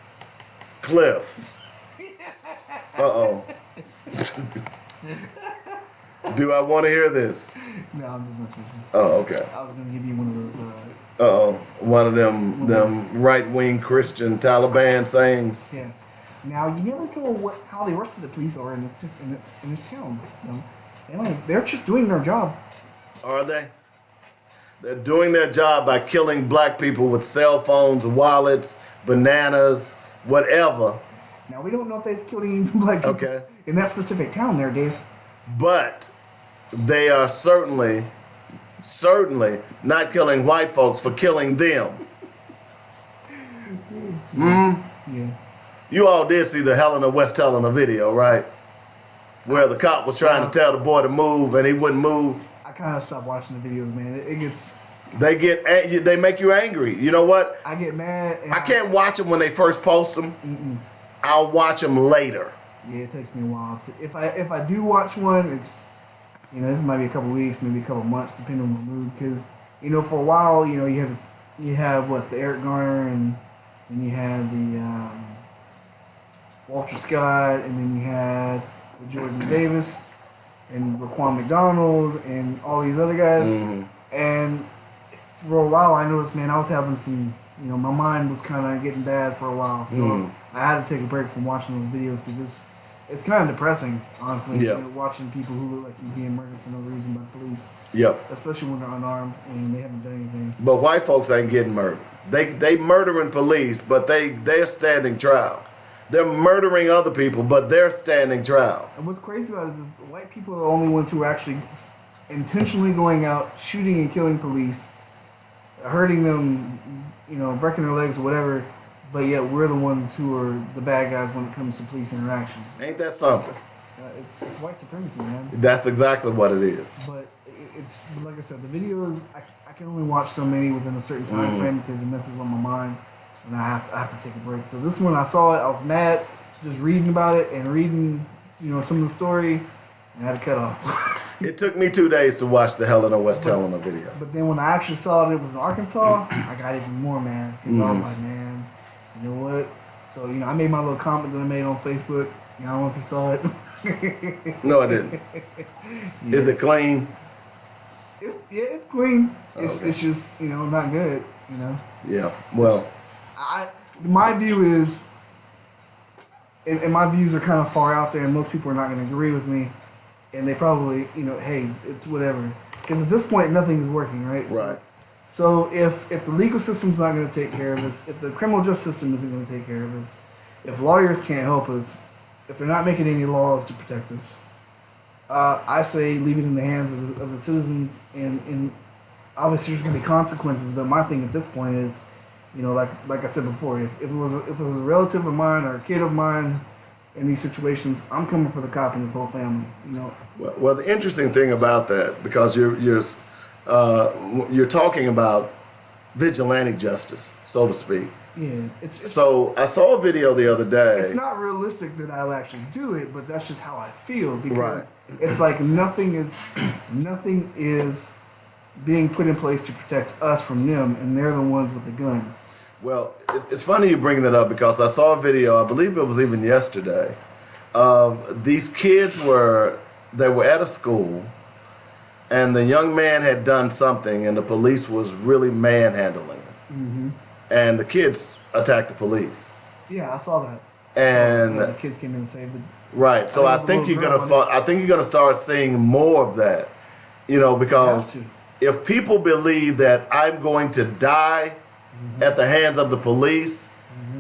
Cliff. Uh-oh. Do I want to hear this? No, I'm just messing with you. Oh, okay. I was going to give you one of those. One of them right-wing Christian Taliban sayings. Yeah. Now you never know how the rest of the police are in this town. You know? They're just doing their job. Are they? They're doing their job by killing black people with cell phones, wallets, bananas, whatever. Now we don't know if they've killed any black people in that specific town there, Dave. But they are certainly not killing white folks for killing them. Yeah. You all did see the Helena West Helena video, right? Where the cop was trying to tell the boy to move and he wouldn't move. I kind of stopped watching the videos, man. It gets... They make you angry. You know what? I get mad. I can't watch them when they first post them. I'll watch them later. Yeah, it takes me a while. If I do watch one, it's, this might be a couple weeks, maybe a couple months, depending on my mood. Because for a while, you have the Eric Garner, and then you had the Walter Scott, and then you had the Jordan Davis, and Raquan McDonald, and all these other guys. And for a while, I noticed, man, I was having some, my mind was kind of getting bad for a while. So I had to take a break from watching those videos because it's kind of depressing, honestly. Watching people who look like you're being murdered for no reason by the police. Yep. Especially when they're unarmed and they haven't done anything. But white folks ain't getting murdered. They murdering police, but they're standing trial. They're murdering other people, but they're standing trial. And what's crazy about it is white people are the only ones who are actually intentionally going out, shooting and killing police, hurting them, breaking their legs or whatever, but yet we're the ones who are the bad guys when it comes to police interactions. Ain't that something? It's white supremacy, man. That's exactly what it is. But it's like I said, the videos I can only watch so many within a certain time frame because it messes with my mind, and I have to take a break. So this one I saw it, I was mad just reading about it and reading some of the story, and I had to cut off. It took me 2 days to watch the Helena West Helena video. But then when I actually saw it was in Arkansas, I got even more mad because I was like, man, you know what? So I made my little comment that I made on Facebook. I don't know if you saw it. No, I didn't. Yeah. Is it clean? It's clean. Okay. It's just not good. Yeah. Well, my view is, and my views are kind of far out there, and most people are not going to agree with me, and they probably hey, it's whatever. Because at this point, nothing is working, right? Right. So if the legal system's not going to take care of us, if the criminal justice system isn't going to take care of us, if lawyers can't help us, if they're not making any laws to protect us, I say leave it in the hands of the citizens, and obviously there's going to be consequences. But my thing at this point is, like I said before, if it was a relative of mine or a kid of mine in these situations, I'm coming for the cop and his whole family. Well, the interesting thing about that, because you're talking about vigilante justice, so to speak. Yeah, so I saw a video the other day. It's not realistic that I'll actually do it, but that's just how I feel because it's like nothing is being put in place to protect us from them, and they're the ones with the guns. Well, it's funny you bring that up because I saw a video, I believe it was even yesterday, of these kids were at a school, and the young man had done something, and the police was really manhandling him. Mm-hmm. And the kids attacked the police. Yeah, I saw that. And the kids came in and saved them. Right. So I think you're gonna start seeing more of that. Because if people believe that I'm going to die at the hands of the police,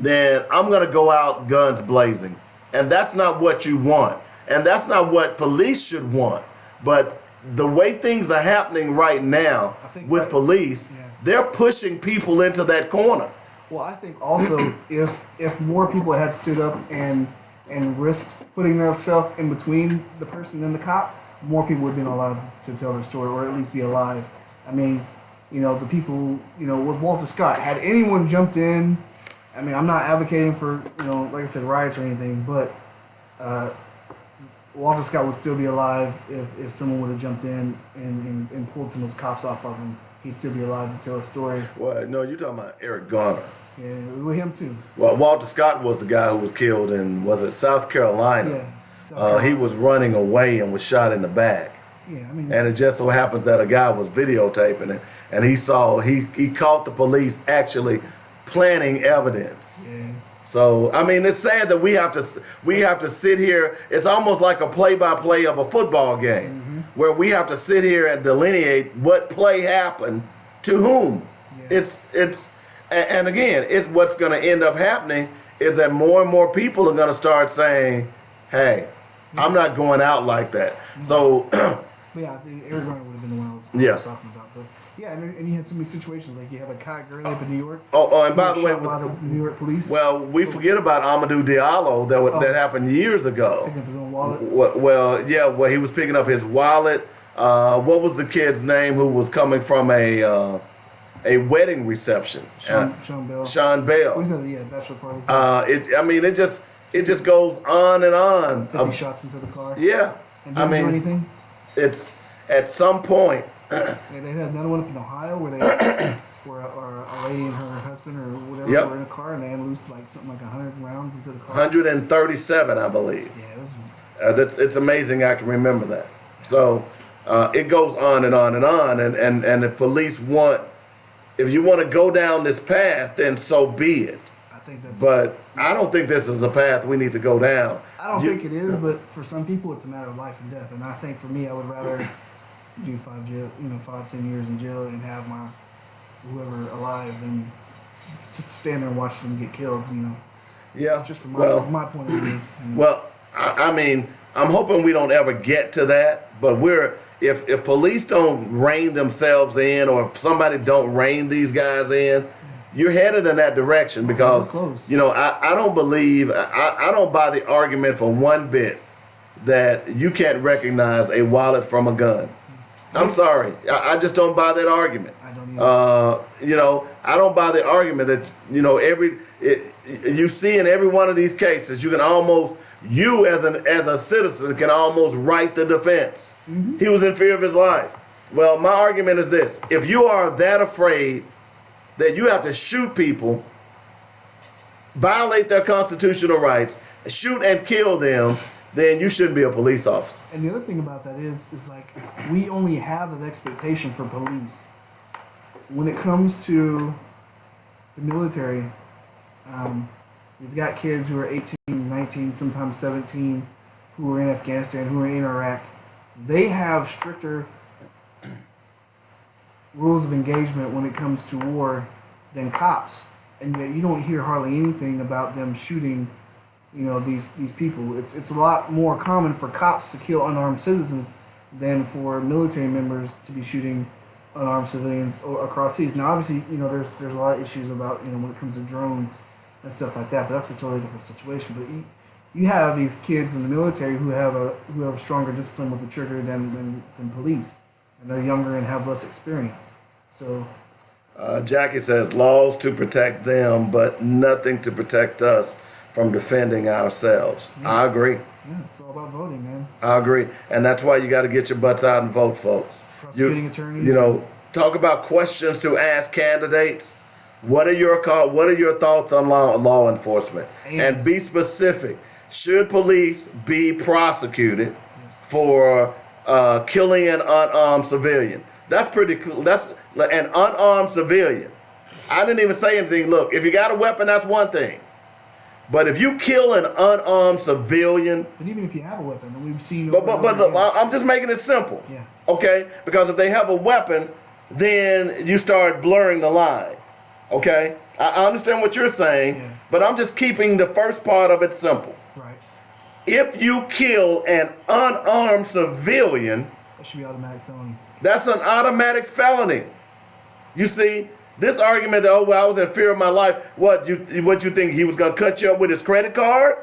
then I'm gonna go out guns blazing. And that's not what you want. And that's not what police should want. But the way things are happening right now with police, they're pushing people into that corner. Well, I think also if more people had stood up and risked putting themselves in between the person and the cop, more people would have been allowed to tell their story or at least be alive. I mean, the people, with Walter Scott, had anyone jumped in, I mean, I'm not advocating for, like I said, riots or anything, but Walter Scott would still be alive if someone would have jumped in and pulled some of those cops off of him. He'd still be alive to tell a story. Well, no, you're talking about Eric Garner. Yeah, with him too. Well, Walter Scott was the guy who was killed in, was it South Carolina? Yeah. South Carolina. He was running away and was shot in the back. Yeah, I mean. And it just so happens that a guy was videotaping it, and he caught the police actually planting evidence. Yeah. So I mean, it's sad that we have to sit here. It's almost like a play-by-play of a football game, where we have to sit here and delineate what play happened to whom. Yeah. And again, what's going to end up happening is that more and more people are going to start saying, "Hey, I'm not going out like that." So, yeah, I think Eric Garner would have been the one I was talking about. But yeah, and you had so many situations like you have a guy growing up in New York. Oh, and by the way, by the New York police. Well, we forget about Amadou Diallo that happened years ago. Picking up his own wallet. Well, he was picking up his wallet. What was the kid's name who was coming from a wedding reception? Sean Bell. Sean Bell. Bachelor party. It just goes on and on. 50 shots into the car. Yeah. And didn't do anything? It's at some point. They had another one up in Ohio where a lady and her husband or whatever were in a car and they had loose something like 100 rounds into the car. 137, I believe. Yeah, it's amazing I can remember that. So it goes on and on and on, and the police if you want to go down this path, then so be it. But I don't think this is a path we need to go down. I don't think it is, but for some people it's a matter of life and death. And I think for me, I would rather do 5-10 years in jail and have my whoever alive than stand there and watch them get killed. Yeah. Just from my point of view. Well, I mean, I'm hoping we don't ever get to that. But if police don't rein themselves in, or if somebody don't rein these guys in, you're headed in that direction because I don't believe I don't buy the argument for one bit that you can't recognize a wallet from a gun. I'm sorry. I just don't buy that argument. I don't either. I don't buy the argument that, you see in every one of these cases, you as a citizen can almost write the defense. Mm-hmm. He was in fear of his life. Well, my argument is this. If you are that afraid that you have to shoot people, violate their constitutional rights, shoot and kill them, then you shouldn't be a police officer. And the other thing about that is like, we only have an expectation for police. When it comes to the military, we've got kids who are 18, 19, sometimes 17, who are in Afghanistan, who are in Iraq. They have stricter rules of engagement when it comes to war than cops. And yet you don't hear hardly anything about them shooting these people. It's a lot more common for cops to kill unarmed citizens than for military members to be shooting unarmed civilians across seas. Now, obviously, there's a lot of issues about when it comes to drones and stuff like that, but that's a totally different situation. But you have these kids in the military who have a stronger discipline with the trigger than police, and they're younger and have less experience. So. Jackie says laws to protect them, but nothing to protect us from defending ourselves. Yeah. I agree. Yeah, it's all about voting, man. I agree. And that's why you got to get your butts out and vote, folks. Prosecuting attorneys. Talk about questions to ask candidates. What are your thoughts on law enforcement? And be specific. Should police be prosecuted for killing an unarmed civilian? That's pretty cool. That's an unarmed civilian. I didn't even say anything. Look, if you got a weapon, that's one thing. But if you kill an unarmed civilian, but even if you have a weapon, and we've seen. But look, I'm just making it simple. Yeah. Okay, because if they have a weapon, then you start blurring the line. Okay, I understand what you're saying, but I'm just keeping the first part of it simple. Right. If you kill an unarmed civilian, that should be automatic felony. That's an automatic felony. You see. This argument that, I was in fear of my life. What you think he was gonna cut you up with his credit card?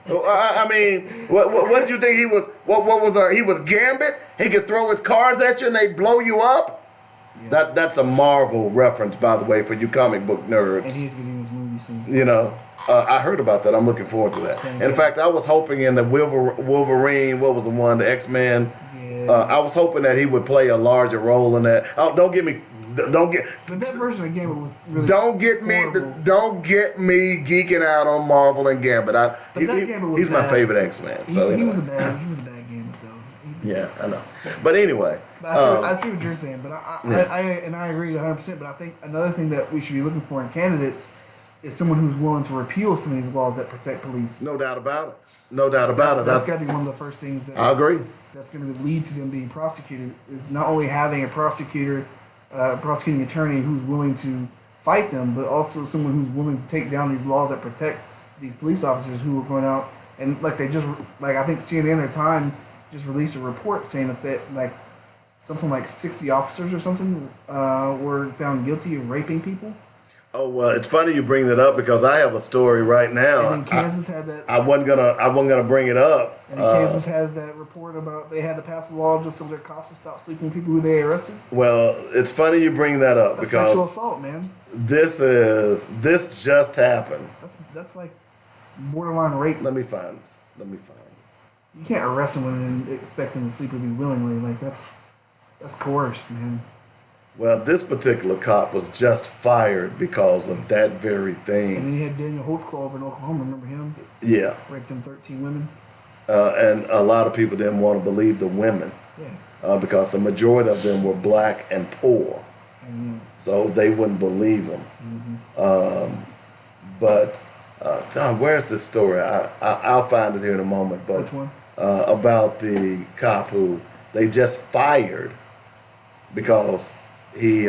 I mean, what did you think he was? What was he was Gambit? He could throw his cards at you and they'd blow you up. Yeah. That's a Marvel reference, by the way, for you comic book nerds. And he's getting his movie soon. I heard about that. I'm looking forward to that. In fact, I was hoping in the Wolverine. What was the one? The X-Men. I was hoping that he would play a larger role in that. Oh, But that version of Gambit was really. Don't get me geeking out on Marvel and Gambit. He's my favorite X-Man. So he was a bad Gambit though. Yeah, I know. But anyway, I see what you're saying. But I agree 100%. But I think another thing that we should be looking for in candidates is someone who's willing to repeal some of these laws that protect police. No doubt about it. That's got to be one of the first things. I agree. That's going to lead to them being prosecuted is not only having a prosecuting attorney who's willing to fight them, but also someone who's willing to take down these laws that protect these police officers who are going out and I think CNN or Time just released a report saying that something like 60 officers or something were found guilty of raping people. Oh well, it's funny you bring that up because I have a story right now. And Kansas had that. I wasn't gonna bring it up. And Kansas has that report about they had to pass a law just so their cops to stop sleeping with people who they arrested. Well, it's funny you bring that up because sexual assault, man. This just happened. That's like borderline rape. Let me find this. You can't arrest someone and expect them to sleep with you willingly. Like that's coerced, man. Well, this particular cop was just fired because of that very thing. And then you had Daniel Holtzclaw over in Oklahoma. Remember him? Yeah. Raped him 13 women. And a lot of people didn't want to believe the women. Yeah. Because the majority of them were black and poor. Mm-hmm. So they wouldn't believe him. Mm-hmm. But, Tom, where's this story? I'll find it here in a moment. But which one? About the cop who they just fired because he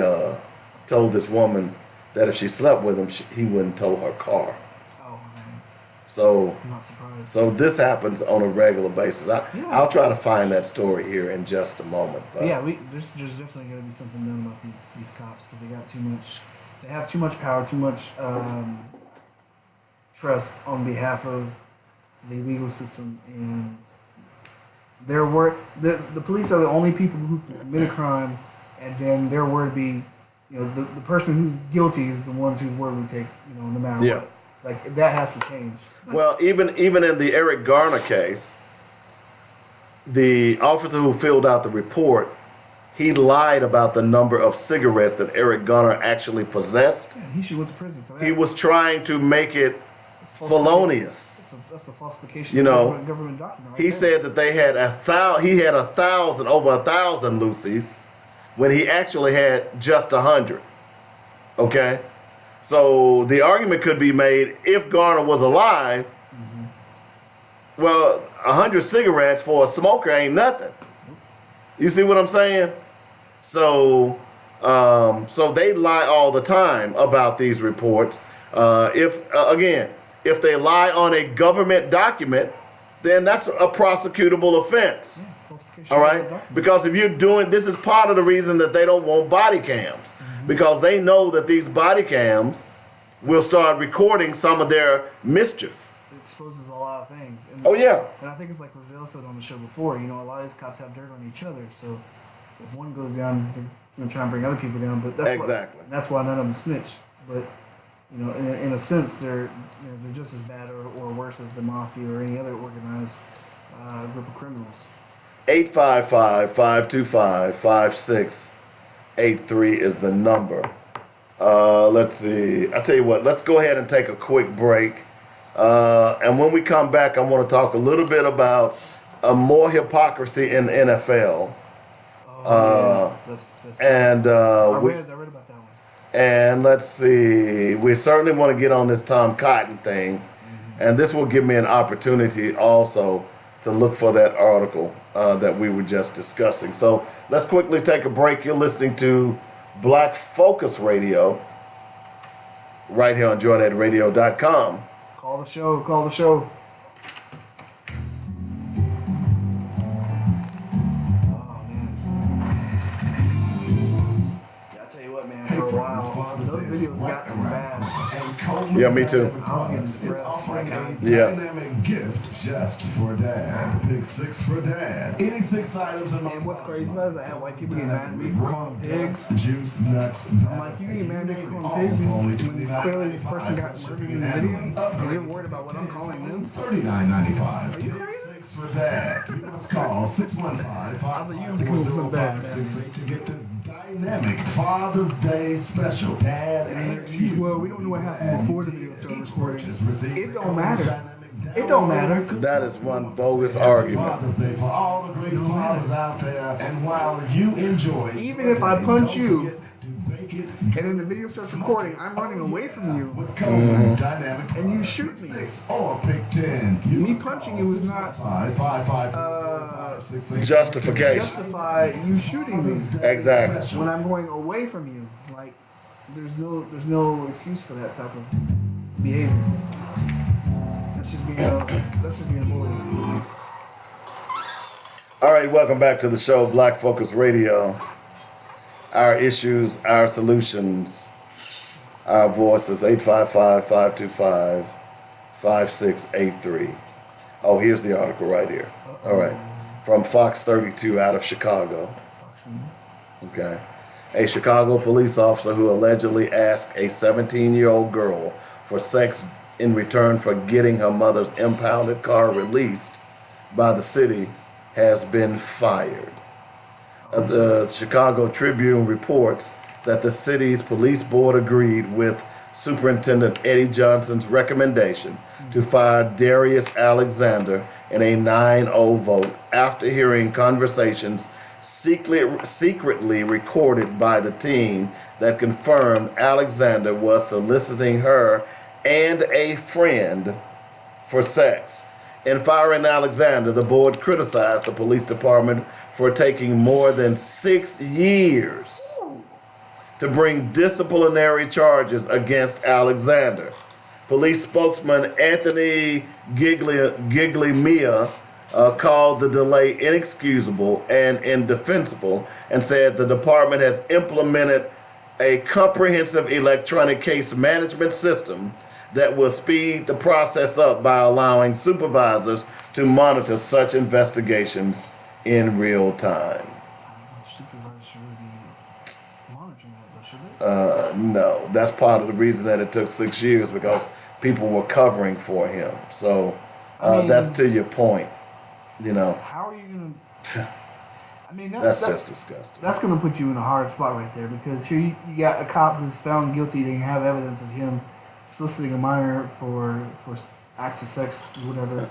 told this woman that if she slept with him, he wouldn't tow her car. Oh, man. So, I'm not surprised. So this happens on a regular basis. I'll try to find that story here in just a moment. But yeah, there's definitely going to be something done about these cops because they got too much. They have too much power, too much trust on behalf of the legal system, and The police are the only people who commit a crime, and then their word be, the person who's guilty is the ones whose word we take, no matter what. Like, that has to change. Well, even in the Eric Garner case, the officer who filled out the report, he lied about the number of cigarettes that Eric Garner actually possessed. Yeah, he should go to prison for that. He was trying to make it felonious. That's a falsification of government document. He said that they had over 1,000 Lucy's, when he actually had just 100. Okay? So the argument could be made, if Garner was alive, well, 100 cigarettes for a smoker ain't nothing. You see what I'm saying? So they lie all the time about these reports. If they lie on a government document, then that's a prosecutable offense. All right? Because if you're doing, this is part of the reason that they don't want body cams. Because they know that these body cams will start recording some of their mischief. It exposes a lot of things. And, And I think it's like Roselle said on the show before, a lot of these cops have dirt on each other. So if one goes down, they're going to try and bring other people down. But that's why none of them snitch. But, in a sense, they're just as bad or worse as the mafia or any other organized group of criminals. 855-525-5683 is the number. Let's see. I tell you what, let's go ahead and take a quick break. And when we come back, I want to talk a little bit about more hypocrisy in the NFL. I read about that one. And let's see. We certainly want to get on this Tom Cotton thing. And this will give me an opportunity also to look for that article that we were just discussing. So let's quickly take a break. You're listening to Black Focus Radio right here on JoynetRadio.com. Call the show. Oh, man. Yeah, I tell you what, man, for a while, those videos got too bad. Yeah, me too. Dynamic gift just for dad. Pick 6 for dad. Any 6 items in And what's crazy about it is I have white people getting mad at me for calling pigs. Juice, nuts, I'm like, you get mad at me for calling pigs? Clearly this person got murdered in the video, and you're worried about what I'm calling them? $39.95. Are you crazy? 6 for dad. You must call 615-554-0568 to get this dynamic Father's Day special. Dad and you. Well, we don't know what happened before the video started recording. It don't matter. It don't matter. That is one bogus argument. Father's Day for all the great fathers out there. And while you enjoy, even if I punch you, and then the video starts recording, I'm running away from you, and you shoot me. Or pick 10. Me punching you is not justification. Justify you shooting me. Exactly. When I'm going away from you, like there's no excuse for that type of behavior. That's just being a bully. All right, welcome back to the show, Black Focus Radio. Our issues, our solutions, our voices, 855-525-5683. Oh, here's the article right here. All right. From Fox 32 out of Chicago. Okay. A Chicago police officer who allegedly asked a 17-year-old girl for sex in return for getting her mother's impounded car released by the city has been fired. The Chicago Tribune reports that the city's police board agreed with Superintendent Eddie Johnson's recommendation to fire Darius Alexander in a 9-0 vote after hearing conversations secretly recorded by the teen that confirmed Alexander was soliciting her and a friend for sex. In firing Alexander, the board criticized the police department for taking more than 6 years to bring disciplinary charges against Alexander. Police spokesman Anthony Giglimia called the delay inexcusable and indefensible and said the department has implemented a comprehensive electronic case management system that will speed the process up by allowing supervisors to monitor such investigations in real time. Supervisors should really be monitoring that, though, should they? No, that's part of the reason that it took 6 years, because people were covering for him. So that's to your point, you know. How are you going to... I mean, that's just disgusting. That's going to put you in a hard spot right there, because here you got a cop who's found guilty. They have evidence of him soliciting a minor for acts of sex, whatever,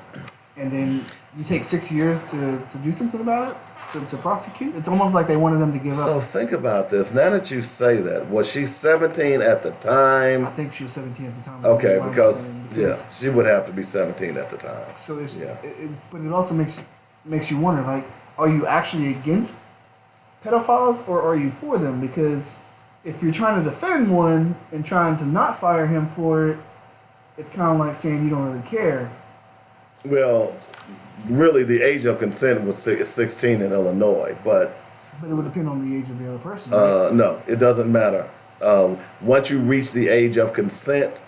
and then you take 6 years to do something about it, to prosecute. It's almost like they wanted them to give up. So think about this. Now that you say that, was she 17 at the time? I think she was 17 at the time. Okay, because she would have to be 17 at the time. So but it also makes you wonder, like, are you actually against pedophiles or are you for them? Because if you're trying to defend one and trying to not fire him for it, it's kind of like saying you don't really care. Well, really, the age of consent was 16 in Illinois, but it would depend on the age of the other person. Right? No, it doesn't matter. Once you reach the age of consent,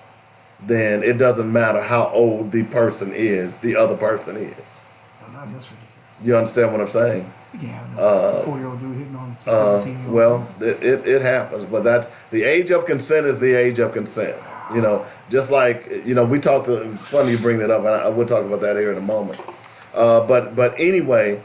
then it doesn't matter how old the person is, the other person is. That's ridiculous. You understand what I'm saying? Yeah, a 4-year-old dude hitting on 17-year-old. Well, it happens, but that's the age of consent is the age of consent. You know, just like, you know, it's funny you bring that up, and I will talk about that here in a moment. But anyway,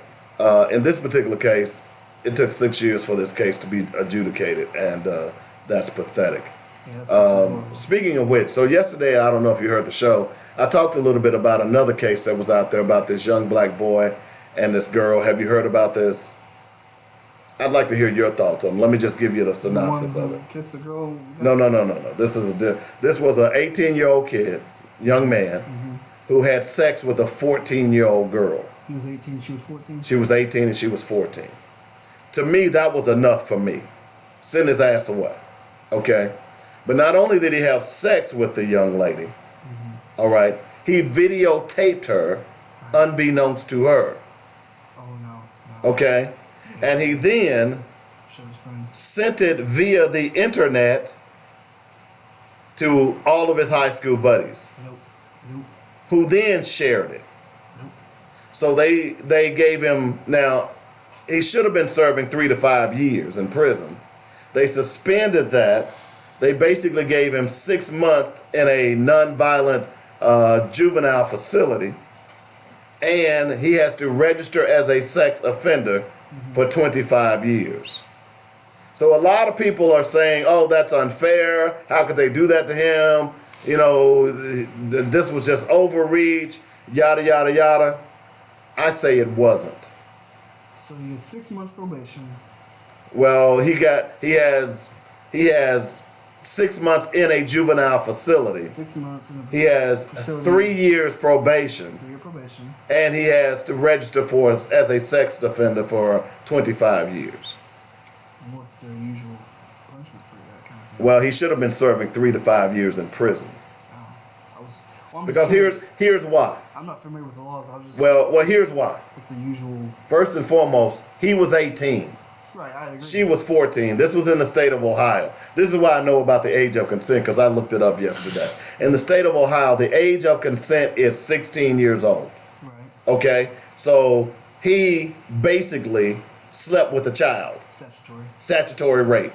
in this particular case, it took 6 years for this case to be adjudicated, and that's pathetic. Yeah, speaking of which, so yesterday, I don't know if you heard the show, I talked a little bit about another case that was out there about this young black boy and this girl. Have you heard about this? I'd like to hear your thoughts on it. Let me just give you the synopsis of it. Kiss the girl? No. This was an 18-year-old kid, young man, who had sex with a 14-year-old girl. He was 18, she was 14? She was 18 and she was 14. To me, that was enough for me. Send his ass away. Okay? But not only did he have sex with the young lady, all right, he videotaped her unbeknownst to her. Oh, no. Okay? And he then sent it via the internet to all of his high school buddies, who then shared it. So they gave him, now, he should have been serving 3 to 5 years in prison. They suspended that. They basically gave him 6 months in a nonviolent juvenile facility, and he has to register as a sex offender for 25 years. So a lot of people are saying, oh, that's unfair. How could they do that to him? You know, this was just overreach, yada, yada, yada. I say it wasn't. So he had 6 months probation. Well, he has 6 months in a juvenile facility. 6 months in a He has facility. 3 years probation. 3 year probation. And he has to register as a sex offender for 25 years. And what's the usual punishment for that kind of thing? Well, he should have been serving 3 to 5 years in prison. Because here's why. I'm not familiar with the laws. I was just Well, here's why. with the usual. First and foremost, he was 18. Right, I agree. She was 14. This was in the state of Ohio. This is why I know about the age of consent, because I looked it up yesterday. In the state of Ohio, the age of consent is 16 years old. Right. Okay? So he basically slept with a child. Statutory rape.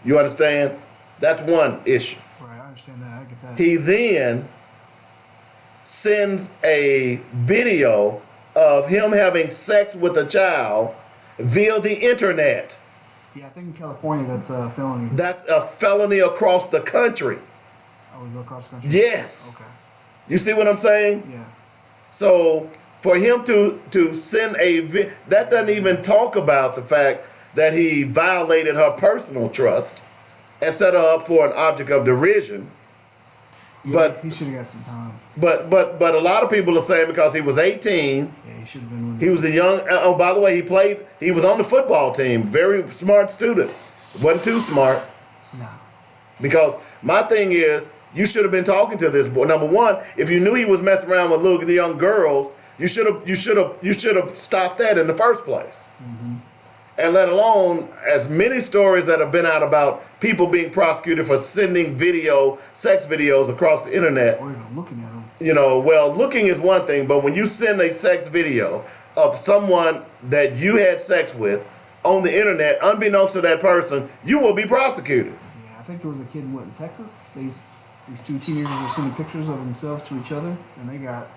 You understand? That's one issue. Right, I understand that. I get that. He then sends a video of him having sex with a child via the internet. Yeah, I think in California that's a felony. That's a felony across the country. Oh, is it across the country? Yes. Okay. You see what I'm saying? Yeah. So for him to send that doesn't even talk about the fact that he violated her personal trust and set her up for an object of derision. Yeah, but he should have got some time. But a lot of people are saying because he was 18. Yeah, he should have been. He was a young. Oh, by the way, he was on the football team. Very smart student. Wasn't too smart. No. Because my thing is, you should have been talking to this boy. Number one, if you knew he was messing around with little young girls, you should have stopped that in the first place. And let alone as many stories that have been out about people being prosecuted for sending sex videos across the internet. Or even looking at them. You know, well, looking is one thing, but when you send a sex video of someone that you had sex with on the internet, unbeknownst to that person, you will be prosecuted. Yeah, I think there was a kid in Texas. These two teenagers were sending pictures of themselves to each other, and they got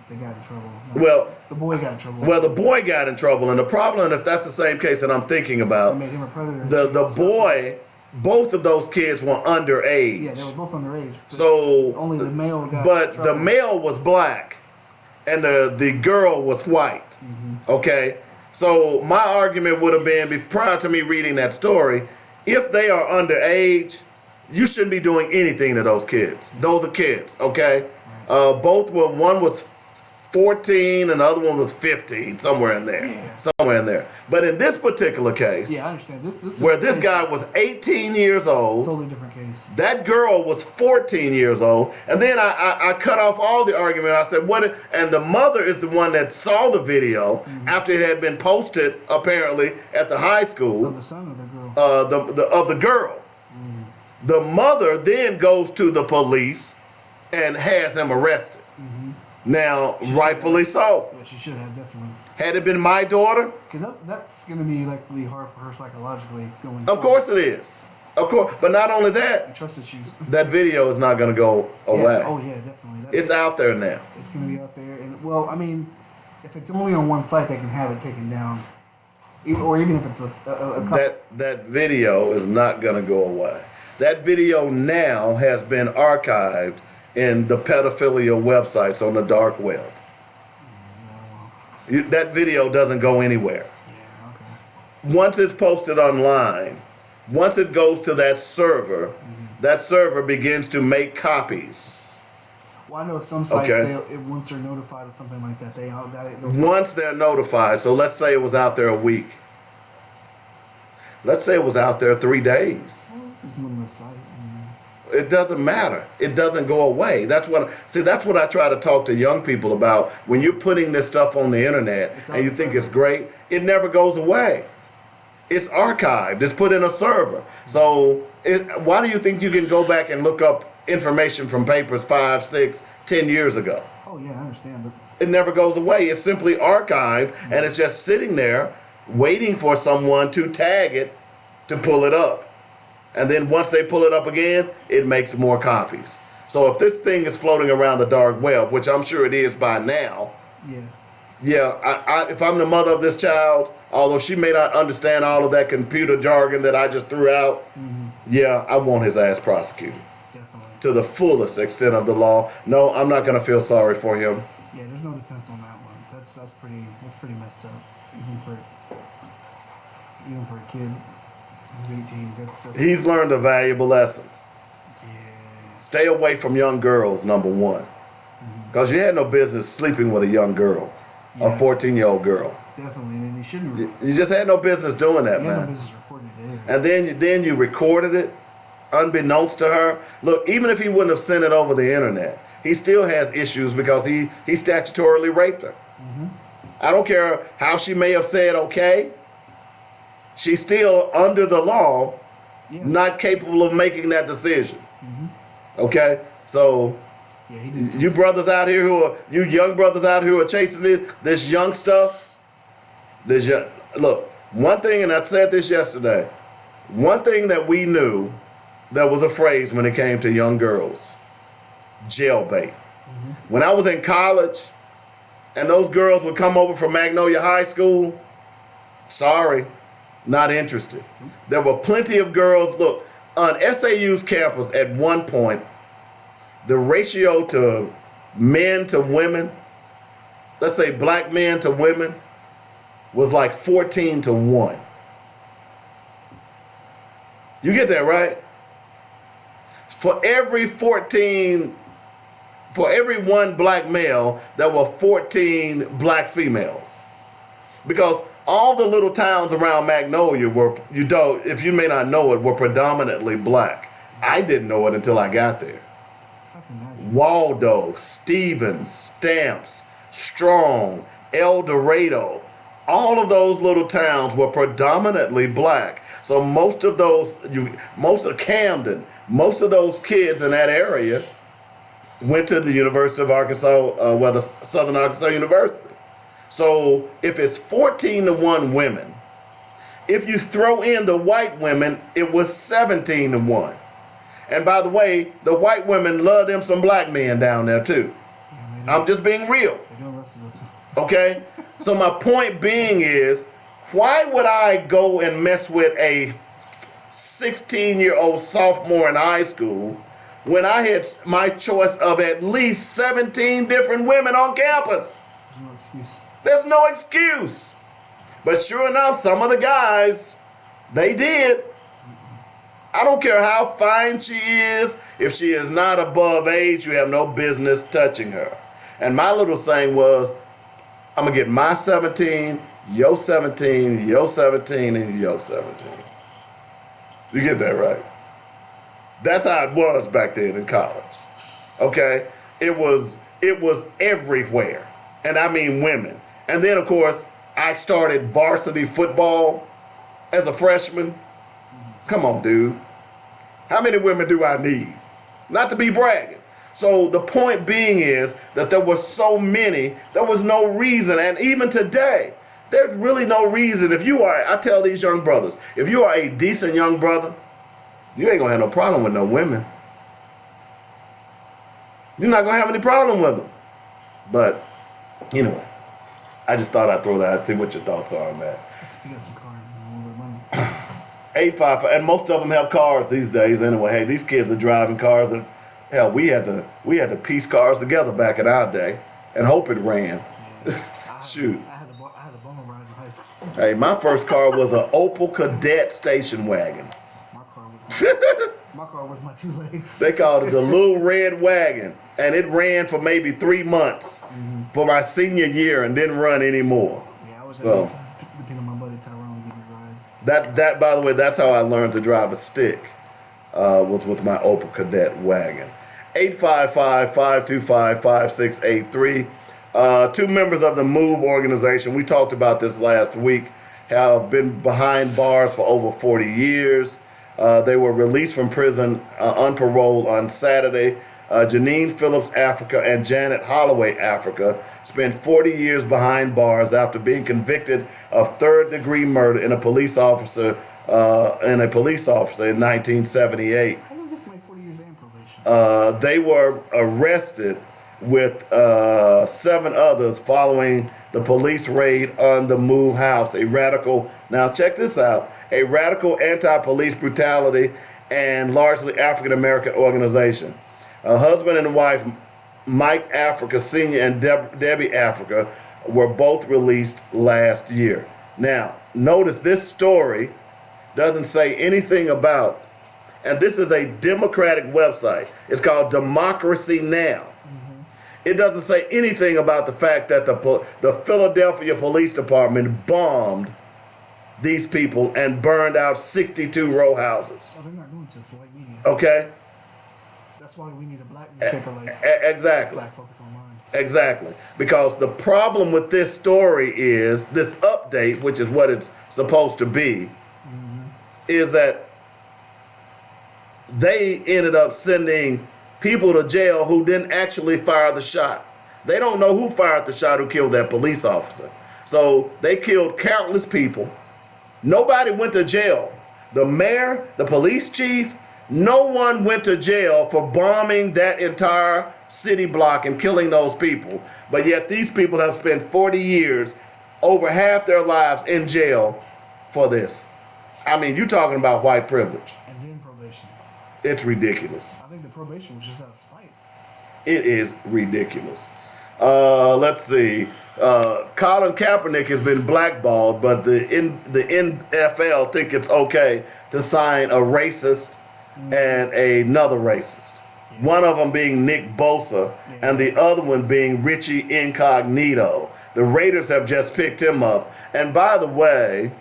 they got in trouble. Well, the boy got in trouble. Well, the boy got in trouble, and the problem, if that's the same case that I'm thinking about, made him a predator. The boy, both of those kids were underage. Yeah, they were both underage. So only the male got. But the male was black, and the girl was white. Mm-hmm. Okay, so my argument would have been prior to me reading that story, if they are underage, you shouldn't be doing anything to those kids. Those are kids. Okay, both were. One was 14 and the other one was 15, somewhere in there. Yeah. Somewhere in there. But in this particular case, yeah, I understand. This where this guy was 18 years old, totally different case. That girl was 14 years old, and then I cut off all the argument. I said, "What?" And the mother is the one that saw the video after it had been posted, apparently at the high school. Of the son of the girl. Of the girl. The mother then goes to the police and has him arrested. Now, rightfully so. Yeah, she should have, definitely. Had it been my daughter? Because that's going to be likely hard for her psychologically going Of course it is. Of course. But not only that, trust issues. That video is not going to go away. Oh, yeah, definitely. It's out there now. It's going to be out there. And, well, I mean, if it's only on one site, they can have it taken down. Or even if it's a That video is not going to go away. That video now has been archived in the pedophilia websites on the dark web. That video doesn't go anywhere. Yeah, okay. Once it's posted online, once it goes to that server, that server begins to make copies. Well, I know some sites, once they're notified of something like that, once they're notified, so let's say it was out there a week. Let's say it was out there 3 days. It doesn't matter. It doesn't go away. That's what I try to talk to young people about. When you're putting this stuff on the internet and you think it's great, it never goes away. It's archived. It's put in a server. So why do you think you can go back and look up information from papers 5, 6, 10 years ago? Oh, yeah, I understand. But it never goes away. It's simply archived, and it's just sitting there waiting for someone to tag it to pull it up. And then once they pull it up again, it makes more copies. So if this thing is floating around the dark web, which I'm sure it is by now, if I'm the mother of this child, although she may not understand all of that computer jargon that I just threw out, I want his ass prosecuted. Definitely. To the fullest extent of the law. No, I'm not going to feel sorry for him. Yeah, there's no defense on that one. That's pretty messed up, even for a kid. He's 18. He's learned a valuable lesson. Yeah. Stay away from young girls, number one. Because you had no business sleeping with a young girl, a 14-year-old girl. Definitely, and you shouldn't. You just had no business doing that, man. No business recording it either. And then you recorded it, unbeknownst to her. Look, even if he wouldn't have sent it over the internet, he still has issues because he statutorily raped her. I don't care how she may have said okay. She's still, under the law, not capable of making that decision. Okay? So, you brothers out here you young brothers out here who are chasing this young stuff, look, one thing, and I said this yesterday, one thing that we knew that was a phrase when it came to young girls, jailbait. When I was in college, and those girls would come over from Magnolia High School, sorry. Not interested. There were plenty of girls. Look, on SAU's campus at one point, the ratio to men to women, let's say black men to women, was like 14-1. You get that, right? For every one black male, there were 14 black females. Because all the little towns around Magnolia if you may not know it, were predominantly black. I didn't know it until I got there. Waldo, Stevens, Stamps, Strong, El Dorado, all of those little towns were predominantly black. So most of Camden, most of those kids in that area went to the University of Arkansas, Southern Arkansas University. So if it's 14-1 women, if you throw in the white women, it was 17-1. And by the way, the white women love them some black men down there too. I'm just being real. Okay? So my point being is, why would I go and mess with a 16-year-old sophomore in high school when I had my choice of at least 17 different women on campus? There's no excuse. There's no excuse. But sure enough, some of the guys, they did. I don't care how fine she is. If she is not above age, you have no business touching her. And my little saying was, I'm going to get my 17, your 17, your 17, and your 17. You get that right? That's how it was back then in college. Okay? It was everywhere. And I mean women. And then, of course, I started varsity football as a freshman. Come on, dude. How many women do I need? Not to be bragging. So the point being is that there were so many, there was no reason. And even today, there's really no reason. I tell these young brothers, if you are a decent young brother, you ain't gonna have no problem with no women. You're not gonna have any problem with them. But, anyway, I just thought I'd throw that out, see what your thoughts are on that. You got some cars, a little bit of money. 855, and most of them have cars these days anyway. Hey, these kids are driving cars that, hell, we had to piece cars together back in our day and hope it ran. Yeah. Shoot. I had a bummer ride in high school. Hey, my first car was an Opel Kadett station wagon. My car was my two legs. They called it the little red wagon, and it ran for maybe 3 months for my senior year and didn't run anymore. Yeah, I was so depending on my buddy Tyrone to give me a ride. that by the way, that's how I learned to drive a stick. Was with my Opel Kadett wagon. 855-525-5683. 2 members of the MOVE organization, we talked about this last week, have been behind bars for over 40 years. They were released from prison on parole on Saturday. Janine Phillips Africa and Janet Holloway Africa spent 40 years behind bars after being convicted of third-degree murder in a police officer in 1978. How long this make 40 years and probation? They were arrested with 7 others following the police raid on the MOVE house. Now check this out, a radical anti-police brutality and largely African-American organization. A husband and wife, Mike Africa Sr. and Debbie Africa, were both released last year. Now, notice this story doesn't say anything about, and this is a Democratic website. It's called Democracy Now! It doesn't say anything about the fact that the Philadelphia Police Department bombed these people and burned out 62 row houses. Oh, they're not going to, so white media. Okay? That's why we need a black newspaper like Exactly. Black Focus Online. Exactly. Because the problem with this story is, this update, which is what it's supposed to be, is that they ended up sending people to jail who didn't actually fire the shot. They don't know who fired the shot who killed that police officer. So they killed countless people. Nobody went to jail. The mayor, the police chief, no one went to jail for bombing that entire city block and killing those people. But yet these people have spent 40 years, over half their lives in jail for this. I mean, you're talking about white privilege. And then probation. It's ridiculous. I think the probation was just out of spite. It is ridiculous. Let's see. Colin Kaepernick has been blackballed, but the NFL think it's okay to sign a racist and another racist. One of them being Nick Bosa and the other one being Richie Incognito. The Raiders have just picked him up. And by the way,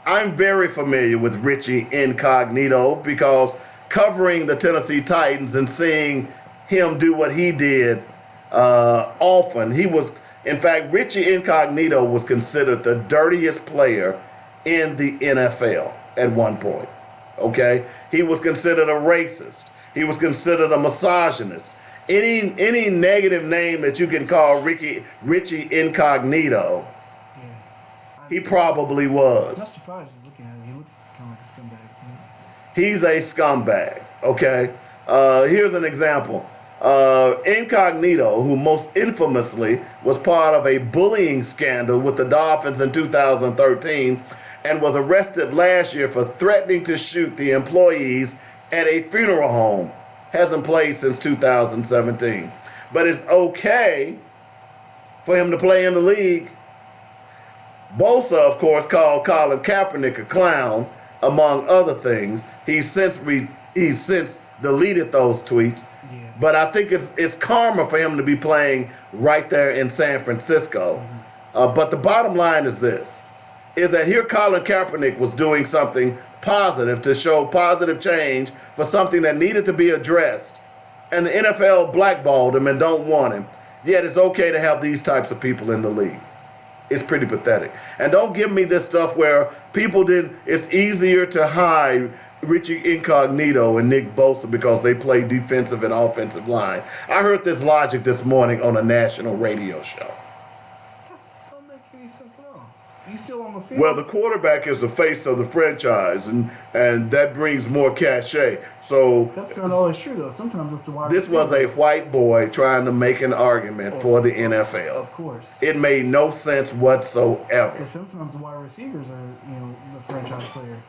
I'm very familiar with Richie Incognito because covering the Tennessee Titans and seeing him do what he did often. He was In fact, Richie Incognito was considered the dirtiest player in the NFL at one point. Okay? He was considered a racist. He was considered a misogynist. Any negative name that you can call Richie Incognito, he probably was. I'm not surprised just looking at him. He looks kind of like a scumbag. He's a scumbag, okay? Here's an example. Incognito, who most infamously was part of a bullying scandal with the Dolphins in 2013 and was arrested last year for threatening to shoot the employees at a funeral home, hasn't played since 2017. But it's okay for him to play in the league. Bosa, of course, called Colin Kaepernick a clown, among other things. He's since deleted those tweets. Yeah. But I think it's karma for him to be playing right there in San Francisco. But the bottom line is this, is that here Colin Kaepernick was doing something positive to show positive change for something that needed to be addressed. And the NFL blackballed him and don't want him. Yet it's okay to have these types of people in the league. It's pretty pathetic. And don't give me this stuff where it's easier to hide Richie Incognito and Nick Bosa because they play defensive and offensive line. I heard this logic this morning on a national radio show. Don't make any sense at all. You still on the field? Well, the quarterback is the face of the franchise, and that brings more cachet. So That's not always true, though. Sometimes it's the wide this was a white boy trying to make an argument for the NFL. Of course. It made no sense whatsoever. Because sometimes the wide receivers are, the franchise player.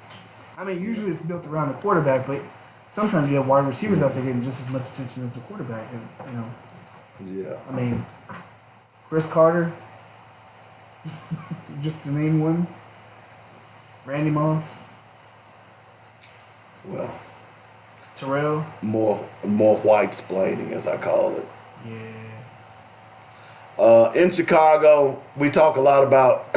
I mean, usually it's built around the quarterback, but sometimes you have wide receivers out there getting just as much attention as the quarterback. And, Yeah. I mean, Chris Carter, just to name one. Randy Moss. Well, Terrell. more white splaining, as I call it. Yeah. In Chicago, we talk a lot about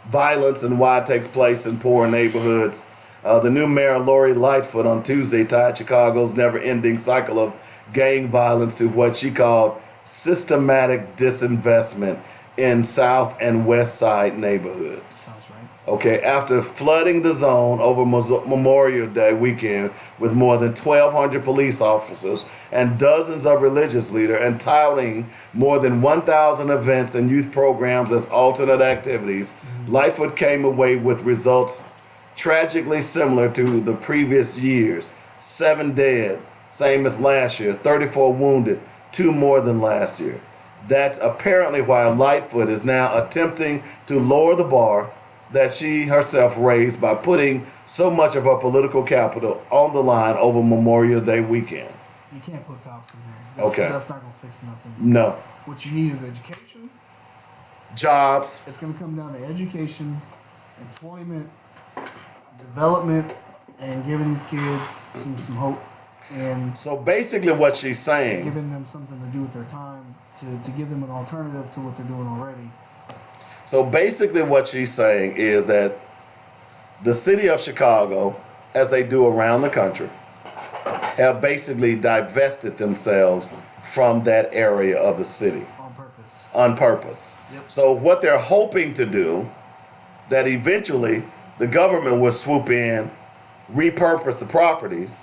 violence and why it takes place in poor neighborhoods. The new mayor, Lori Lightfoot, on Tuesday tied Chicago's never-ending cycle of gang violence to what she called systematic disinvestment in South and West Side neighborhoods. Sounds right. Okay, after flooding the zone over Memorial Day weekend with more than 1,200 police officers and dozens of religious leaders and touting more than 1,000 events and youth programs as alternate activities, Lightfoot came away with results tragically similar to the previous years. 7 dead, same as last year, 34 wounded, 2 more than last year. That's apparently why Lightfoot is now attempting to lower the bar that she herself raised by putting so much of her political capital on the line over Memorial Day weekend. You can't put cops in there. That's not going to fix nothing. No. What you need is education. Jobs. It's going to come down to education, employment, development, and giving these kids some hope. And so basically what she's saying, giving them something to do with their time, to give them an alternative to what they're doing already. So basically what she's saying is that the city of Chicago, as they do around the country, have basically divested themselves from that area of the city. On purpose. Yep. So what they're hoping to do, that eventually the government will swoop in, repurpose the properties,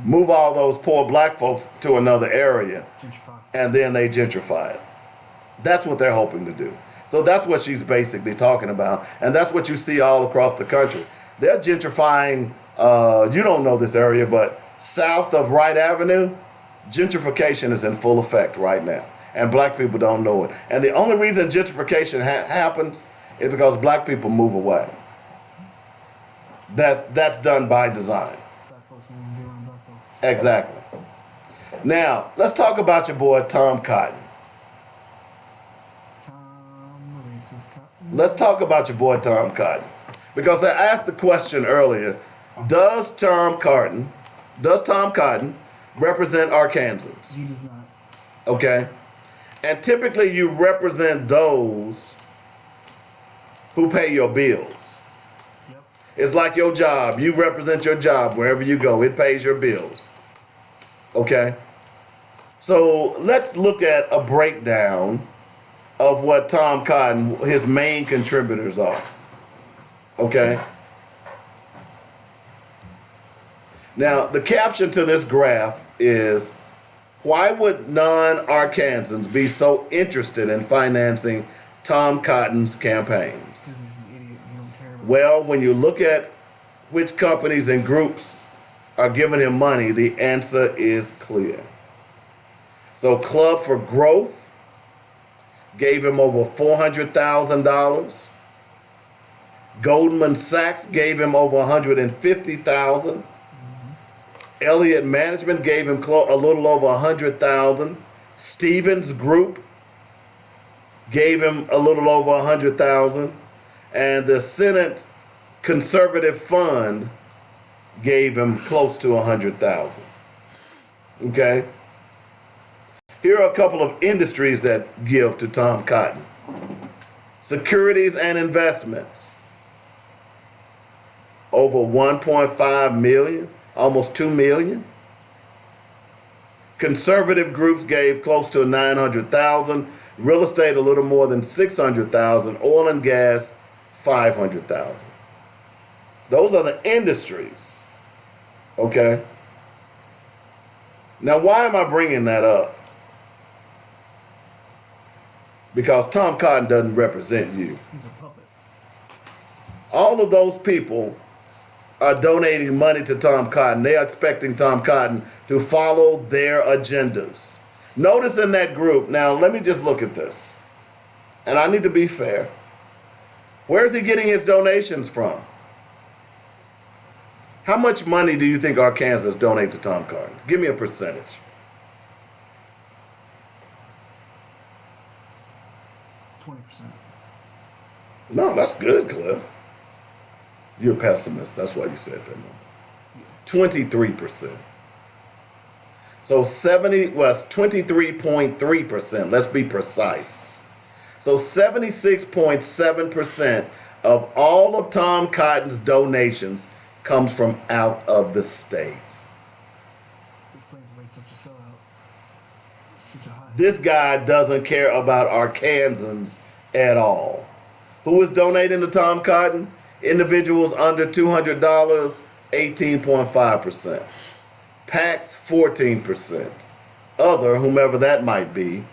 move all those poor black folks to another area, and then they gentrify it. That's what they're hoping to do. So that's what she's basically talking about. And that's what you see all across the country. They're gentrifying, you don't know this area, but south of Wright Avenue, gentrification is in full effect right now. And black people don't know it. And the only reason gentrification happens is because black people move away. That's done by design. Black folks don't want to be around black folks. Exactly. Now, let's talk about your boy Tom Cotton. Let's talk about your boy Tom Cotton. Because I asked the question earlier, does Tom Cotton represent Arkansans? He does not. Okay? And typically you represent those who pay your bills. Yep. It's like your job. You represent your job wherever you go. It pays your bills. Okay? So let's look at a breakdown of what Tom Cotton, his main contributors are. Okay? Now, the caption to this graph is, why would non-Arkansans be so interested in financing Tom Cotton's campaigns? This is an idiot. He don't care about Well, when you look at which companies and groups are giving him money, the answer is clear. So Club for Growth gave him over $400,000. Goldman Sachs gave him over $150,000. Elliott Management gave him a little over $100,000. Stevens Group gave him a little over $100,000, and the Senate Conservative Fund gave him close to $100,000. Okay? Here are a couple of industries that give to Tom Cotton. Securities and investments, over 1.5 million, almost 2 million. Conservative groups gave close to 900,000. Real estate a little more than 600,000. Oil and gas 500,000. Those are the industries. Okay. Now, why am I bringing that up? Because Tom Cotton doesn't represent you. He's a puppet. All of those people are donating money to Tom Cotton. They are expecting Tom Cotton to follow their agendas. Notice in that group, now let me just look at this. And I need to be fair. Where's he getting his donations from? How much money do you think Arkansas donate to Tom Cotton? Give me a percentage. 20%. No, that's good, Cliff. You're a pessimist. That's why you said that. 23%. So 23.3%. Let's be precise. So 76.7% of all of Tom Cotton's donations comes from out of the state. Explains why he's such a sellout. Such a high. This guy doesn't care about Arkansans at all. Who is donating to Tom Cotton? Individuals under $200, 18.5%. PACs, 14%. Other, whomever that might be,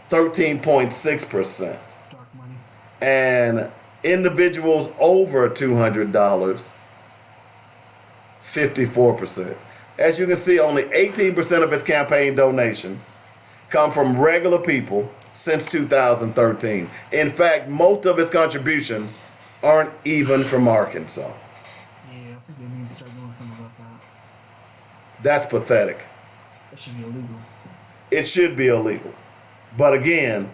13.6%. Dark money. And individuals over $200, 54%. As you can see, only 18% of his campaign donations come from regular people since 2013. In fact, most of his contributions aren't even from Arkansas. Yeah, I think they need to start doing something about that. That's pathetic. That should be illegal. It should be illegal. But again,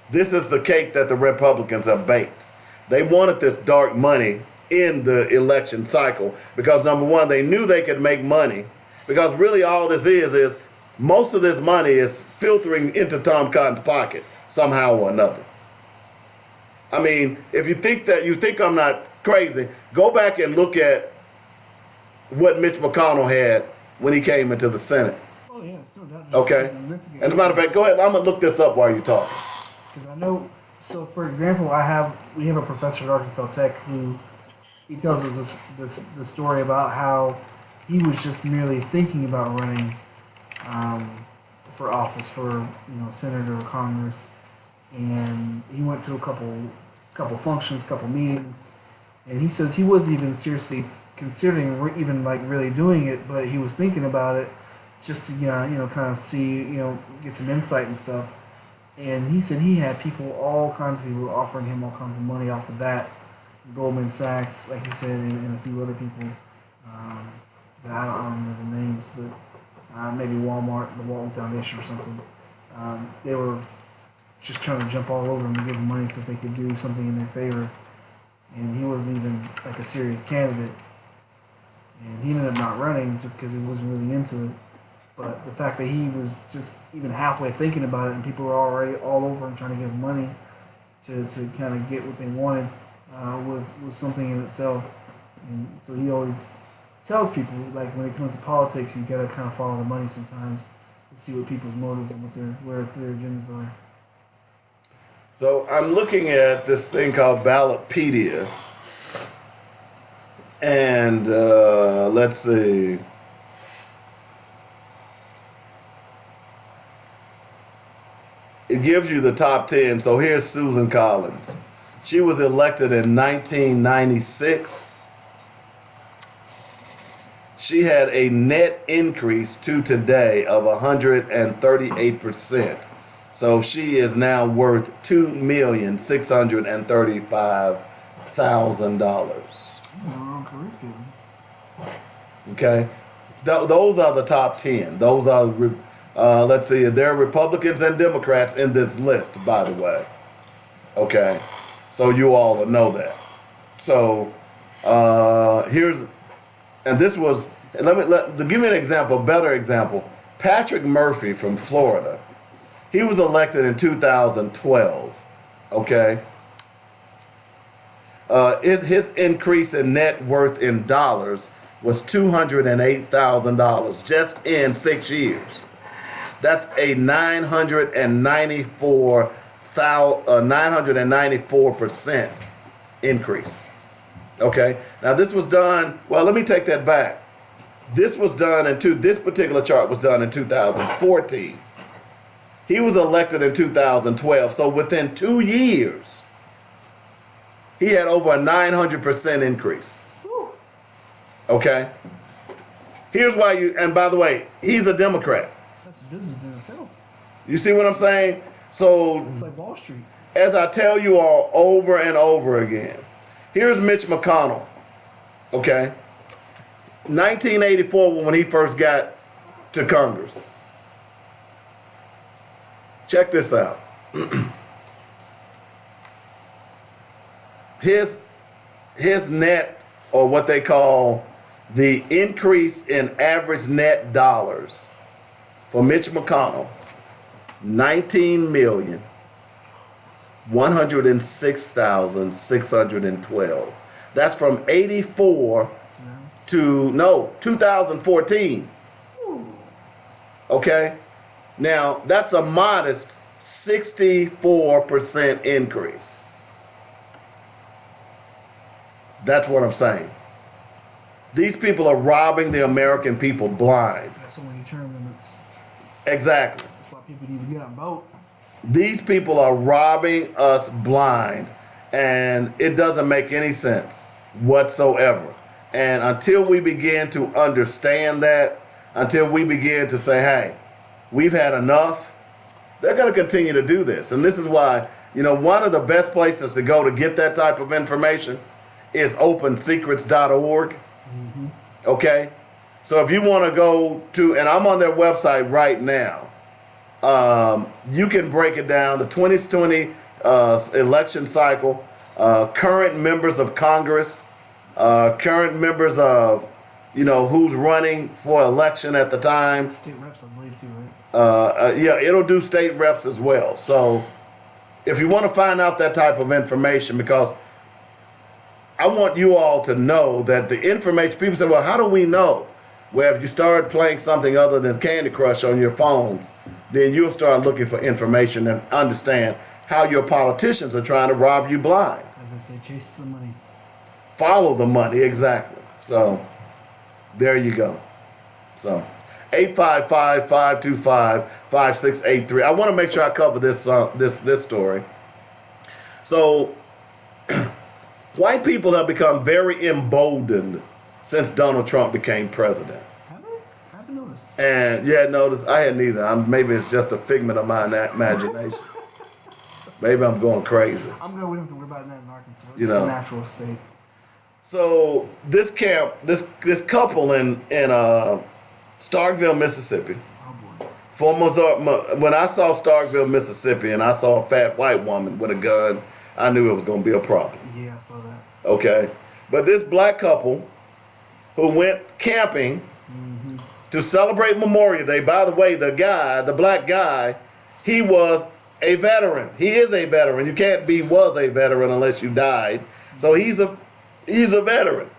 this is the cake that the Republicans have baked. They wanted this dark money in the election cycle because, number one, they knew they could make money, because really all this is most of this money is filtering into Tom Cotton's pocket somehow or another. I mean, if you think I'm not crazy, go back and look at what Mitch McConnell had when he came into the Senate. Oh yeah, so that. Okay. As a matter of fact, go ahead. I'm gonna look this up while you're talking. Because I know. So, for example, we have a professor at Arkansas Tech who he tells us this story about how he was just merely thinking about running for office, for senator or Congress, and he went to a couple functions, couple meetings, and he says he wasn't even seriously considering even like really doing it, but he was thinking about it just to kind of see get some insight and stuff. And he said he had all kinds of people offering him all kinds of money off the bat. Goldman Sachs, like you said, and a few other people. That I don't remember the names, but maybe Walmart, the Walton Foundation or something. They were just trying to jump all over him to give him money so they could do something in their favor. And he wasn't even like a serious candidate. And he ended up not running just because he wasn't really into it. But the fact that he was just even halfway thinking about it and people were already all over him trying to give him money to kind of get what they wanted was something in itself. And so he always tells people, like, when it comes to politics, you got to kind of follow the money sometimes to see what people's motives and where their agendas are. So I'm looking at this thing called Ballotpedia. And let's see. It gives you the top 10. So here's Susan Collins. She was elected in 1996. She had a net increase to today of 138%. So she is now worth $2,635,000. Okay, those are the top 10. Those are, let's see, there are Republicans and Democrats in this list, by the way. Okay, so you all know that. So here's, and this was, and to give me an example, a better example. Patrick Murphy from Florida, he was elected in 2012. Okay, his increase in net worth in dollars was $208,000 just in 6 years. That's a 994% increase. Okay, now this was done, well, let me take that back. This was done this particular chart was done in 2014. He was elected in 2012, so within 2 years, he had over a 900% increase. Okay? Here's why and by the way, he's a Democrat. That's business in itself. You see what I'm saying? So, it's like Wall Street. As I tell you all over and over again, here's Mitch McConnell. Okay? 1984 when he first got to Congress. Check this out. His net, or what they call the increase in average net dollars for Mitch McConnell, 19,106,612. That's from 84 to 2014. Okay? Now, that's a modest 64% increase. That's what I'm saying. These people are robbing the American people blind. That's only term limits. Exactly. That's why people need to get on boat. These people are robbing us blind, and it doesn't make any sense whatsoever. And until we begin to understand that, until we begin to say, hey, we've had enough, they're going to continue to do this. And this is why, one of the best places to go to get that type of information is opensecrets.org. Mm-hmm. Okay? So if you want to go to, and I'm on their website right now, you can break it down, the 2020 election cycle, current members of Congress, current members of, who's running for election at the time. State reps, I believe, too, right? Yeah, it'll do state reps as well. So if you want to find out that type of information, because I want you all to know that the information, people say, well, how do we know? Well, if you start playing something other than Candy Crush on your phones, then you'll start looking for information and understand how your politicians are trying to rob you blind. As I say, chase the money. Follow the money, exactly. So, there you go. So, 855-525-5683. I want to make sure I cover this story. So, white people have become very emboldened since Donald Trump became president. I haven't noticed. And you hadn't noticed? I hadn't either. Maybe it's just a figment of my imagination. Maybe I'm going crazy. I'm good. We don't have to worry about that in Arkansas. It's a natural state. So this couple in Starkville, Mississippi. When I saw Starkville, Mississippi, and I saw a fat white woman with a gun, I knew it was going to be a problem. Yeah, I saw that. Okay, but this black couple who went camping to celebrate Memorial Day. By the way, the black guy, he was a veteran. He is a veteran. You can't be was a veteran unless you died. So he's a veteran.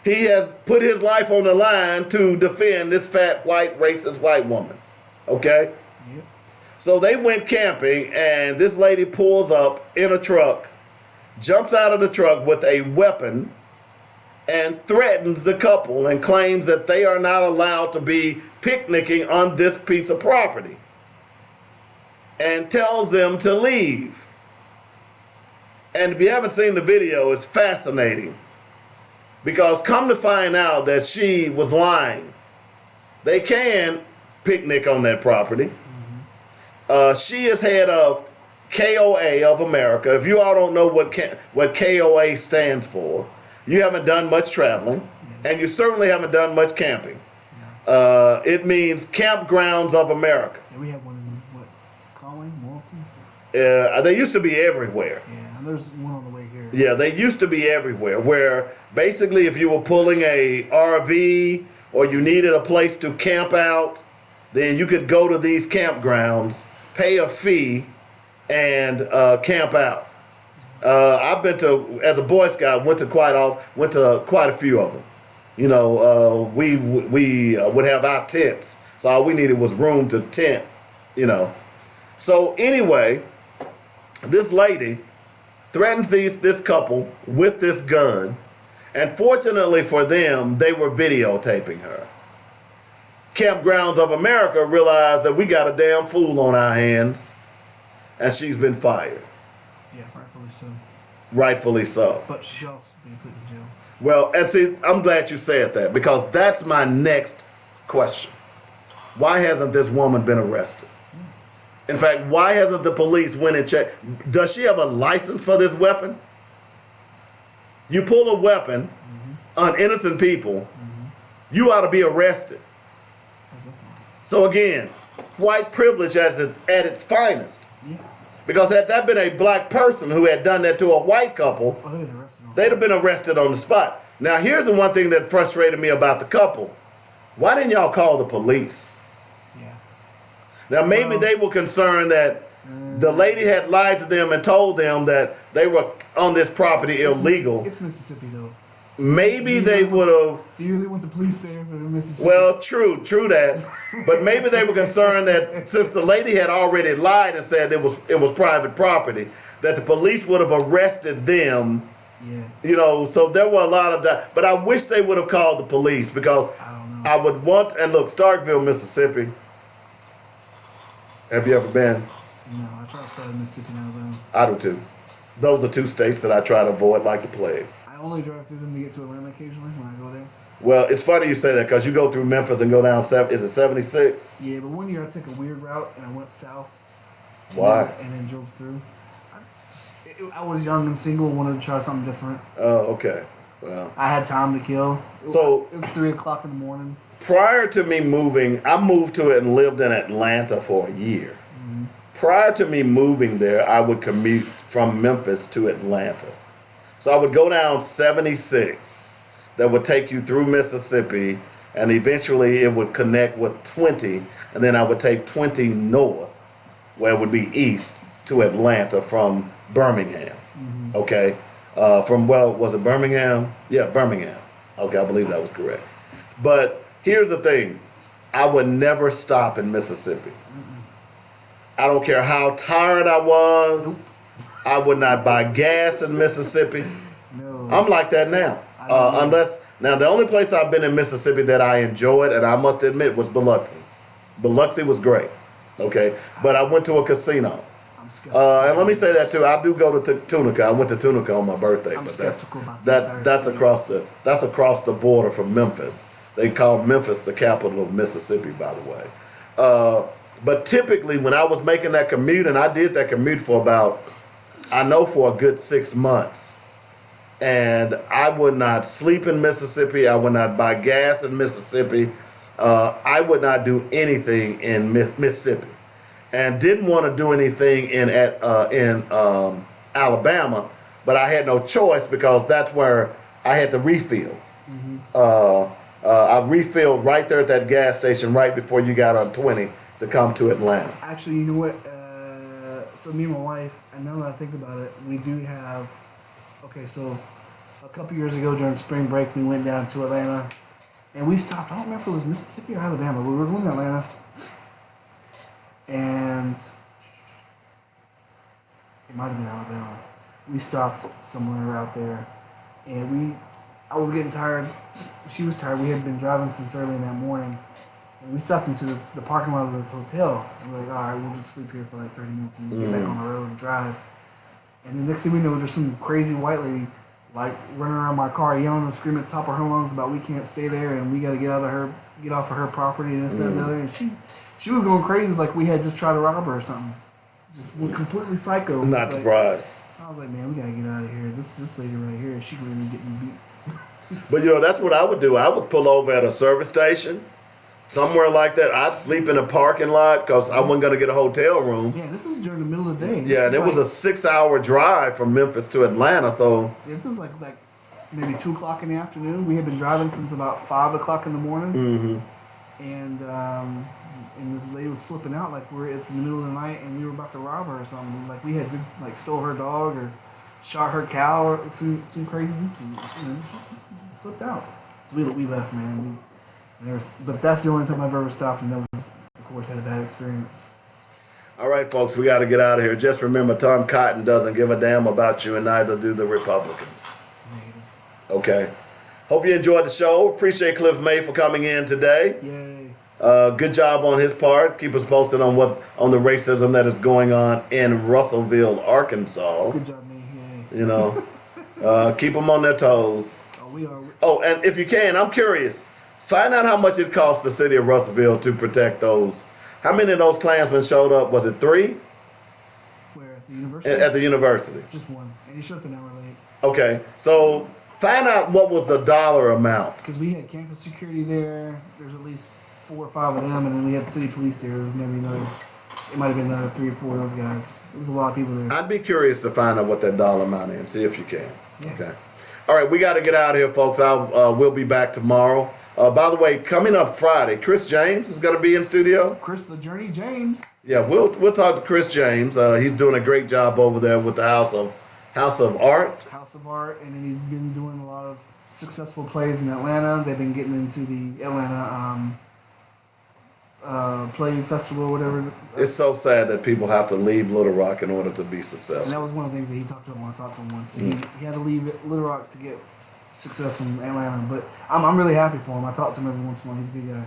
He has put his life on the line to defend this fat, white, racist white woman. Okay? Yep. So they went camping, and this lady pulls up in a truck, jumps out of the truck with a weapon, and threatens the couple and claims that they are not allowed to be picnicking on this piece of property, and tells them to leave. And if you haven't seen the video, it's fascinating, because come to find out that she was lying. They can picnic on that property. She is head of KOA of America. If you all don't know what KOA stands for, you haven't done much traveling, and you certainly haven't done much camping. It means Campgrounds of America. Yeah, we have one in, Conway, Morton? They used to be everywhere. Yeah, and there's one on the way here. Yeah, they used to be everywhere, where basically if you were pulling a RV or you needed a place to camp out, then you could go to these campgrounds, pay a fee, and camp out. I've been to, as a Boy Scout, went to quite a few of them. You know, we would have our tents, so all we needed was room to tent. You know, so anyway, this lady threatens this couple with this gun, and fortunately for them, they were videotaping her. Campgrounds of America realized that we got a damn fool on our hands, and she's been fired. Yeah, rightfully so. Rightfully so. But she should also be put in jail. Well, and see, I'm glad you said that, because that's my next question. Why hasn't this woman been arrested? In fact, why hasn't the police went and checked? Does she have a license for this weapon? You pull a weapon on innocent people, you ought to be arrested. So again, white privilege at its finest. Yeah. Because had that been a black person who had done that to a white couple, they'd have been arrested on the spot. Now here's the one thing that frustrated me about the couple. Why didn't y'all call the police? Yeah. Now maybe they were concerned that the lady had lied to them and told them that they were on this property illegal. It's Mississippi though. Maybe they would have. Do you really want the police there for Mississippi? Well, true that. But maybe they were concerned that since the lady had already lied and said it was private property, that the police would have arrested them. Yeah. You know, so there were a lot of that. But I wish they would have called the police, because I would want. And look, Starkville, Mississippi. Have you ever been? No, I try to stay in Mississippi and Alabama. I do too. Those are two states that I try to avoid like the plague. I only drive through them to get to Atlanta occasionally when I go there. Well, it's funny you say that, because you go through Memphis and go down, is it 76? Yeah, but one year I took a weird route and I went south. Why? And then drove through. I was young and single and wanted to try something different. Oh, okay. Well, I had time to kill. So it was 3 o'clock in the morning. Prior to me moving, I moved to it and lived in Atlanta for a year. Prior to me moving there, I would commute from Memphis to Atlanta. So I would go down 76 that would take you through Mississippi, and eventually it would connect with 20, and then I would take 20 north, where it would be east, to Atlanta from Birmingham. Okay? Was it Birmingham? Yeah, Birmingham. Okay, I believe that was correct. But here's the thing. I would never stop in Mississippi. I don't care how tired I was. I would not buy gas in Mississippi. No. I'm like that now. Now the only place I've been in Mississippi that I enjoyed, and I must admit, was Biloxi. Biloxi was great. Okay, but I went to a casino. And let me say that too. I do go to Tunica. I went to Tunica on my birthday, that's across the border from Memphis. They call Memphis the capital of Mississippi, by the way. But typically, when I was making that commute, and I did that commute for for a good 6 months, and I would not sleep in Mississippi. I would not buy gas in Mississippi. I would not do anything in Mississippi, and didn't want to do anything in Alabama. But I had no choice, because that's where I had to refill. I refilled right there at that gas station right before you got on 20 to come to Atlanta. Actually, you know what? So me and my wife, and now that I think about it, we do have. Okay, so a couple years ago during spring break, we went down to Atlanta, and we stopped. I don't remember if it was Mississippi or Alabama. We were going to Atlanta, and it might have been Alabama. We stopped somewhere out there, and I was getting tired. She was tired. We had been driving since early in that morning. And we stopped into the parking lot of this hotel. And we're like, all right, we'll just sleep here for like 30 minutes and get back on the road and drive. And the next thing we know, there's some crazy white lady like running around my car, yelling and screaming at the top of her lungs about we can't stay there and we got to get off of her property and this that, and the other. And she was going crazy like we had just tried to rob her or something. Just went completely psycho. Not surprised. I was like, man, we gotta get out of here. This lady right here, she really getting beat. But you know, that's what I would do. I would pull over at a service station, somewhere like that. I'd sleep in a parking lot because I wasn't going to get a hotel room. Yeah, this was during the middle of the day. Yeah, and it was a 6-hour drive from Memphis to Atlanta. So this was like maybe 2 o'clock in the afternoon. We had been driving since about 5 o'clock in the morning. Mm-hmm. And this lady was flipping out like it's in the middle of the night and we were about to rob her or something. Like we had like stole her dog or shot her cow or some craziness and flipped out. So we left, man. But that's the only time I've ever stopped and never, of course, had a bad experience. All right, folks, we got to get out of here. Just remember, Tom Cotton doesn't give a damn about you, and neither do the Republicans. Okay. Hope you enjoyed the show. Appreciate Cliff May for coming in today. Yay. Good job on his part. Keep us posted on the racism that is going on in Russellville, Arkansas. Good job, man. Yay. You know, keep them on their toes. We are. Oh, and if you can, I'm curious. Find out how much it cost the city of Russellville to protect those. How many of those Klansmen showed up? Was it 3? Where, at the university? At the university. Just 1. And he showed up an hour late. Okay, so find out what was the dollar amount. Because we had campus security there. There's at least 4 or 5 of them, and then we had city police there. Maybe it might have been another 3 or 4 of those guys. It was a lot of people there. I'd be curious to find out what that dollar amount is. See if you can. Yeah. Okay. All right, we got to get out of here, folks. We'll be back tomorrow. By the way, coming up Friday, Chris James is going to be in studio. Chris the Journey James. Yeah, we'll talk to Chris James. He's doing a great job over there with the House of Art. House of Art, and then he's been doing a lot of successful plays in Atlanta. They've been getting into the Atlanta play festival or whatever. It's so sad that people have to leave Little Rock in order to be And successful. that was one of the things that he talked about when I talked to him once. He had to leave Little Rock to get success in Atlanta, but I'm really happy for him. I talk to him every once in a while. He's a good guy.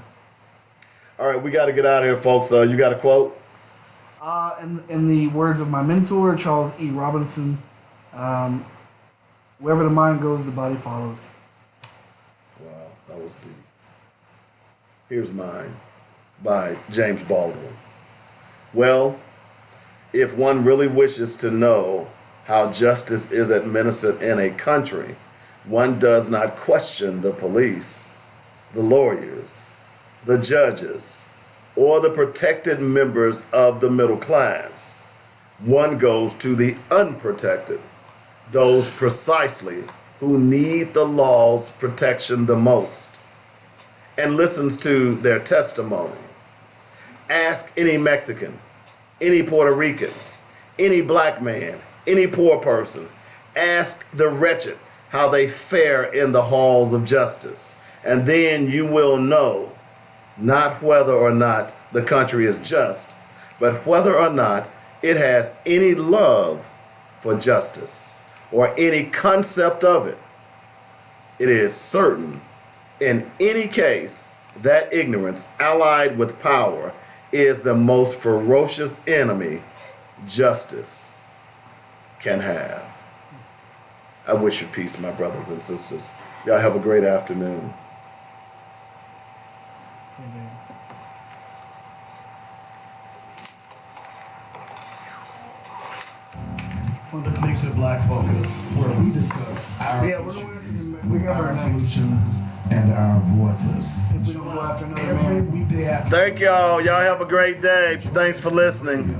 All right, we got to get out of here, folks. You got a quote? In the words of my mentor, Charles E. Robinson, wherever the mind goes, the body follows. Wow, that was deep. Here's mine, by James Baldwin. Well, if one really wishes to know how justice is administered in a country, one does not question the police, the lawyers, the judges, or the protected members of the middle class. One goes to the unprotected, those precisely who need the law's protection the most, and listens to their testimony. Ask any Mexican, any Puerto Rican, any black man, any poor person. Ask the wretched how they fare in the halls of justice. And then you will know not whether or not the country is just, but whether or not it has any love for justice or any concept of it. It is certain in any case that ignorance allied with power is the most ferocious enemy justice can have. I wish you peace, my brothers and sisters. Y'all have a great afternoon. Listening to Black Focus, where we discuss our issues, our solutions, and our voices. Join us every weekday afternoon. Thank y'all. Y'all have a great day. Thanks for listening.